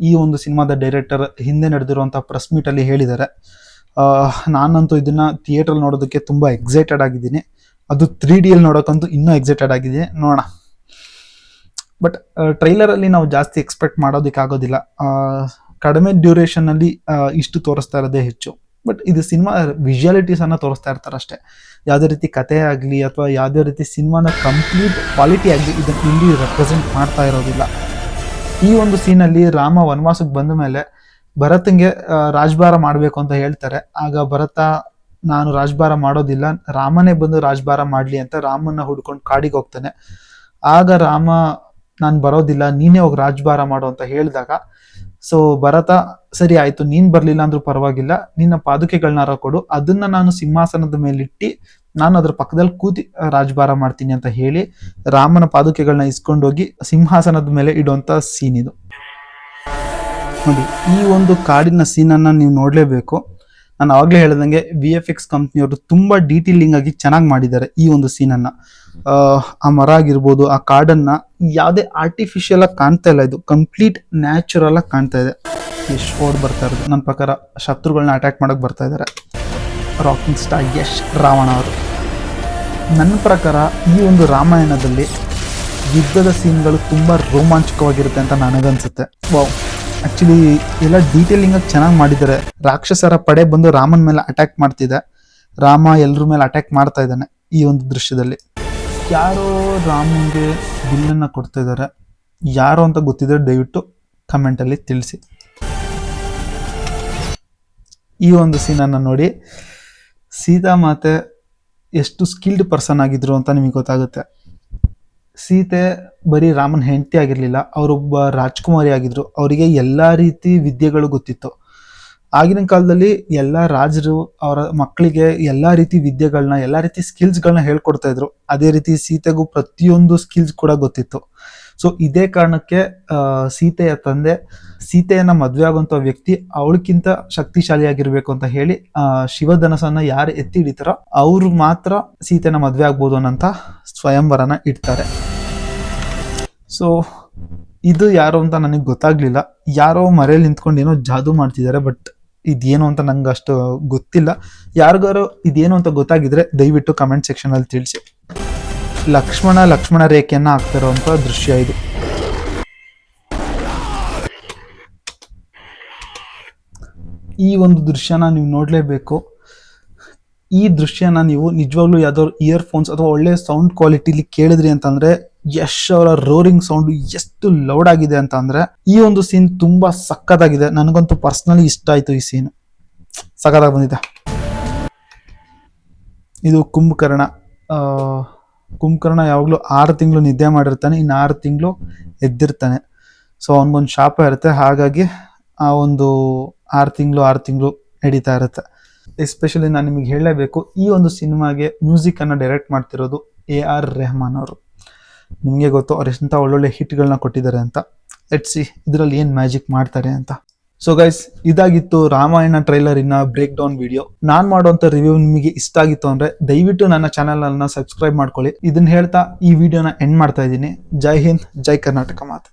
ಈ ಒಂದು ಸಿನಿಮಾದ ಡೈರೆಕ್ಟರ್ ಹಿಂದೆ ನಡೆದಿರುವಂತಹ ಪ್ರೆಸ್ ಮೀಟ್ ಅಲ್ಲಿ ಹೇಳಿದ್ದಾರೆ. ನಾನಂತೂ ಇದನ್ನ ಥಿಯೇಟರ್ ನೋಡೋದಕ್ಕೆ ತುಂಬಾ ಎಕ್ಸೈಟೆಡ್ ಆಗಿದ್ದೀನಿ. ಅದು 3D ಅಲ್ಲಿ ನೋಡೋಕ್ಕಂತೂ ಇನ್ನೂ ಎಕ್ಸೈಟೆಡ್ ಆಗಿದ್ದೀನಿ. ನೋಡೋಣ. ಬಟ್ ಟ್ರೈಲರ್ ಅಲ್ಲಿ ನಾವು ಜಾಸ್ತಿ ಎಕ್ಸ್ಪೆಕ್ಟ್ ಮಾಡೋದಕ್ಕೆ ಆಗೋದಿಲ್ಲ. ಕಡಿಮೆ ಡ್ಯೂರೇಷನ್ ಅಲ್ಲಿ ಇಷ್ಟು ತೋರಿಸ್ತಾ ಇರೋದೇ ಹೆಚ್ಚು. ಬಟ್ ಇದು ಸಿನಿಮಾ ವಿಜುಯಾಲಿಟೀಸ್ ಅನ್ನ ತೋರಿಸ್ತಾ ಇರ್ತಾರೆ ಅಷ್ಟೇ. ಯಾವುದೇ ರೀತಿ ಕಥೆ ಆಗಲಿ ಅಥವಾ ಯಾವುದೇ ರೀತಿ ಸಿನಿಮಾನ ಕಂಪ್ಲೀಟ್ ಕ್ವಾಲಿಟಿ ಆಗಲಿ ಇದನ್ನ ಇಲ್ಲಿ ರೆಪ್ರೆಸೆಂಟ್ ಮಾಡ್ತಾ ಇರೋದಿಲ್ಲ. ಈ ಒಂದು ಸೀನಲ್ಲಿ ರಾಮ ವನವಾಸಕ್ಕೆ ಬಂದ ಮೇಲೆ ಭರತಂಗೆ ರಾಜ್ಭಾರ ಮಾಡಬೇಕು ಅಂತ ಹೇಳ್ತಾರೆ. ಆಗ ಭರತ ನಾನು ರಾಜ್ಭಾರ ಮಾಡೋದಿಲ್ಲ, ರಾಮನೇ ಬಂದು ರಾಜ್ಭಾರ ಮಾಡ್ಲಿ ಅಂತ ರಾಮನ್ನ ಹುಡ್ಕೊಂಡು ಕಾಡಿಗೆ ಹೋಗ್ತಾನೆ. ಆಗ ರಾಮ ನಾನು ಬರೋದಿಲ್ಲ, ನೀನೇ ಹೋಗಿ ರಾಜ್ಭಾರ ಮಾಡು ಅಂತ ಹೇಳಿದಾಗ ಸೊ ಭರತ ಸರಿ ಆಯ್ತು, ನೀನ್ ಬರ್ಲಿಲ್ಲ ಅಂದ್ರೂ ಪರವಾಗಿಲ್ಲ, ನಿನ್ನ ಪಾದುಕೆಗಳನ್ನಾರ ಕೊಡು, ಅದನ್ನ ನಾನು ಸಿಂಹಾಸನದ ಮೇಲಿಟ್ಟು ನಾನು ಅದ್ರ ಪಕ್ಕದಲ್ಲಿ ಕೂತಿ ರಾಜ್ಭಾರ ಮಾಡ್ತೀನಿ ಅಂತ ಹೇಳಿ ರಾಮನ ಪಾದುಕೆಗಳನ್ನ ಇಸ್ಕೊಂಡೋಗಿ ಸಿಂಹಾಸನದ ಮೇಲೆ ಇಡುವಂತ ಸೀನ್ ಇದು ನೋಡಿ. ಈ ಒಂದು ಕಾಡಿನ ಸೀನನ್ನ ನೀವು ನೋಡ್ಲೇಬೇಕು. ನಾನು ಆವಾಗಲೇ ಹೇಳ್ದಂಗೆ VFX ಕಂಪ್ನಿಯವರು ತುಂಬಾ ಡೀಟೇಲಿಂಗ್ ಆಗಿ ಚೆನ್ನಾಗಿ ಮಾಡಿದ್ದಾರೆ ಈ ಒಂದು ಸೀನನ್ನ. ಆ ಮರ ಆಗಿರ್ಬೋದು, ಆ ಕಾಡನ್ನ ಯಾವುದೇ ಆರ್ಟಿಫಿಷಿಯಲ್ ಆಗಿ ಕಾಣ್ತಾ ಇಲ್ಲ, ಇದು ಕಂಪ್ಲೀಟ್ ನ್ಯಾಚುರಲ್ ಆಗಿ ಕಾಣ್ತಾ ಇದೆ. ಯಶ್ ಓಡ್ ಬರ್ತಾ ಇರೋದು ನನ್ನ ಪ್ರಕಾರ ಶತ್ರುಗಳನ್ನ ಅಟ್ಯಾಕ್ ಮಾಡಕ್ ಬರ್ತಾ ಇದ್ದಾರೆ. ರಾಕಿಂಗ್ ಸ್ಟಾರ್ ಯಶ್ ರಾವಣ ಅವರು. ನನ್ನ ಪ್ರಕಾರ ಈ ಒಂದು ರಾಮಾಯಣದಲ್ಲಿ ಯುದ್ಧದ ಸೀನ್ಗಳು ತುಂಬಾ ರೋಮಾಂಚಕವಾಗಿರುತ್ತೆ ಅಂತ ನನಗನ್ಸುತ್ತೆ. ವಾವ್, ಆಕ್ಚುಲಿ ಎಲ್ಲ ಡೀಟೇಲಿಂಗ್ ಆಗಿ ಚೆನ್ನಾಗಿ ಮಾಡಿದ್ದಾರೆ. ರಾಕ್ಷಸರ ಪಡೆ ಬಂದು ರಾಮನ ಮೇಲೆ ಅಟ್ಯಾಕ್ ಮಾಡ್ತಿದೆ, ರಾಮ ಎಲ್ಲರ ಮೇಲೆ ಅಟ್ಯಾಕ್ ಮಾಡ್ತಾ ಇದ್ದಾನೆ ಈ ಒಂದು ದೃಶ್ಯದಲ್ಲಿ. ಯಾರೋ ರಾಮನ್ಗೆ ಬಿಲ್ಲನ್ನ ಕೊಡ್ತಾ ಇದ್ದಾರೆ, ಯಾರೋ ಅಂತ ಗೊತ್ತಿದ್ರೆ ದಯವಿಟ್ಟು ಕಮೆಂಟ್ ಅಲ್ಲಿ ತಿಳಿಸಿ. ಈ ಒಂದು ಸೀನನ್ನ ನೋಡಿ, ಸೀತಾ ಮಾತೆ ಎಷ್ಟು ಸ್ಕಿಲ್ಡ್ ಪರ್ಸನ್ ಆಗಿದ್ರು ಅಂತ ನಿಮಗೆ ಗೊತ್ತಾಗುತ್ತೆ. ಸೀತೆ ಬರೀ ರಾಮನ್ ಹೆಂಡತಿ ಆಗಿರ್ಲಿಲ್ಲ, ಅವರೊಬ್ಬ ರಾಜ್ಕುಮಾರಿ ಆಗಿದ್ರು. ಅವರಿಗೆ ಎಲ್ಲಾ ರೀತಿ ವಿದ್ಯೆಗಳು ಗೊತ್ತಿತ್ತು. ಆಗಿನ ಕಾಲದಲ್ಲಿ ಎಲ್ಲ ರಾಜರು ಅವರ ಮಕ್ಕಳಿಗೆ ಎಲ್ಲಾ ರೀತಿ ವಿದ್ಯೆಗಳನ್ನ, ಎಲ್ಲಾ ರೀತಿ ಸ್ಕಿಲ್ಸ್ಗಳನ್ನ ಹೇಳ್ಕೊಡ್ತಾ ಇದ್ರು. ಅದೇ ರೀತಿ ಸೀತೆಗೂ ಪ್ರತಿಯೊಂದು ಸ್ಕಿಲ್ಸ್ ಕೂಡ ಗೊತ್ತಿತ್ತು. ಸೊ ಇದೇ ಕಾರಣಕ್ಕೆ ಸೀತೆಯ ತಂದೆ ಸೀತೆಯನ್ನ ಮದ್ವೆ ಆಗುವಂತ ವ್ಯಕ್ತಿ ಅವಳಕ್ಕಿಂತ ಶಕ್ತಿಶಾಲಿಯಾಗಿರ್ಬೇಕು ಅಂತ ಹೇಳಿ ಶಿವಧನಸನ್ನ ಯಾರು ಎತ್ತಿ ಹಿಡಿತಾರೋ ಅವ್ರು ಮಾತ್ರ ಸೀತೆನ ಮದ್ವೆ ಆಗ್ಬೋದು ಅನ್ನೋಂತ ಸ್ವಯಂವರನ ಇಡ್ತಾರೆ. ಸೊ ಇದು ಯಾರು ಅಂತ ನನಗೆ ಗೊತ್ತಾಗ್ಲಿಲ್ಲ. ಯಾರೋ ಮರೆಯಲ್ಲಿ ನಿಂತ್ಕೊಂಡು ಏನೋ ಜಾದೂ ಮಾಡ್ತಿದ್ದಾರೆ. ಬಟ್ ಇದೇನು ಅಂತ ನಂಗೆ ಅಷ್ಟು ಗೊತ್ತಿಲ್ಲ. ಯಾರಿಗಾರು ಇದೇನು ಅಂತ ಗೊತ್ತಾಗಿದ್ರೆ ದಯವಿಟ್ಟು ಕಮೆಂಟ್ ಸೆಕ್ಷನ್ ಅಲ್ಲಿ ತಿಳಿಸಿ. ಲಕ್ಷ್ಮಣ ರೇಖೆಯನ್ನ ಹಾಕ್ತಿರೋಂಥ ದೃಶ್ಯ ಇದು. ಈ ಒಂದು ದೃಶ್ಯನ ನೀವು ನೋಡ್ಲೇಬೇಕು. ಈ ದೃಶ್ಯನ ನೀವು ನಿಜವಾಗ್ಲೂ ಯಾವ್ದಾದ್ರು ಇಯರ್ಫೋನ್ಸ್ ಅಥವಾ ಒಳ್ಳೆ ಸೌಂಡ್ ಕ್ವಾಲಿಟಿಲಿ ಕೇಳಿದ್ರಿ ಅಂತಂದ್ರೆ ಯಶ್ ಅವರ ರೋರಿಂಗ್ ಸೌಂಡ್ ಎಷ್ಟು ಲೌಡ್ ಆಗಿದೆ ಅಂತ ಅಂದ್ರೆ ಈ ಒಂದು ಸೀನ್ ತುಂಬಾ ಸಕ್ಕತ್ತಾಗಿದೆ. ನನಗಂತೂ ಪರ್ಸನಲಿ ಇಷ್ಟ ಆಯ್ತು. ಈ ಸೀನ್ ಸಕ್ಕತ್ತಾಗಿ ಬಂದಿದೆ. ಇದು ಕುಂಭಕರ್ಣ ಯಾವಾಗ್ಲೂ 6 ತಿಂಗಳು ನಿದ್ದೆ ಮಾಡಿರ್ತಾನೆ, ಇನ್ನು 6 ತಿಂಗಳು ಎದ್ದಿರ್ತಾನೆ. ಸೊ ಅವನಿಗೊಂದು ಶಾಪ ಇರುತ್ತೆ, ಹಾಗಾಗಿ ಆ ಒಂದು 6 ತಿಂಗಳು ನಡೀತಾ ಇರುತ್ತೆ. ಎಸ್ಪೆಷಲಿ ನಾನು ನಿಮಗೆ ಹೇಳಲೇಬೇಕು, ಈ ಒಂದು ಸಿನಿಮಾಗೆ ಮ್ಯೂಸಿಕ್ ಅನ್ನ ಡೈರೆಕ್ಟ್ ಮಾಡ್ತಿರೋದು AR ರೆಹಮಾನ್ ಅವರು. ನಿಮಗೆ ಗೊತ್ತು ಅವ್ರು ಎಂತ ಒಳ್ಳೊಳ್ಳೆ ಹಿಟ್ಗಳನ್ನ ಕೊಟ್ಟಿದ್ದಾರೆ ಅಂತ. ಲೆಟ್ಸ್ ಸಿ ಇದರಲ್ಲಿ ಏನ್ ಮ್ಯಾಜಿಕ್ ಮಾಡ್ತಾರೆ ಅಂತ. ಸೊ ಗೈಸ್, ಇದಾಗಿತ್ತು ರಾಮಾಯಣ ಟ್ರೈಲರ್ ಇನ್ನ ಬ್ರೇಕ್ ಡೌನ್ ವಿಡಿಯೋ. ನಾನ್ ಮಾಡುವಂತ ರಿವ್ಯೂ ನಿಮಗೆ ಇಷ್ಟ ಆಗಿತ್ತು ಅಂದ್ರೆ ದಯವಿಟ್ಟು ನನ್ನ ಚಾನೆಲ್ ಅನ್ನ ಸಬ್ಸ್ಕ್ರೈಬ್ ಮಾಡ್ಕೊಳ್ಳಿ. ಇದನ್ನ ಹೇಳ್ತಾ ಈ ವಿಡಿಯೋನ ಎಂಡ್ ಮಾಡ್ತಾ ಇದ್ದೀನಿ. ಜೈ ಹಿಂದ್, ಜೈ ಕರ್ನಾಟಕ ಮಾತು.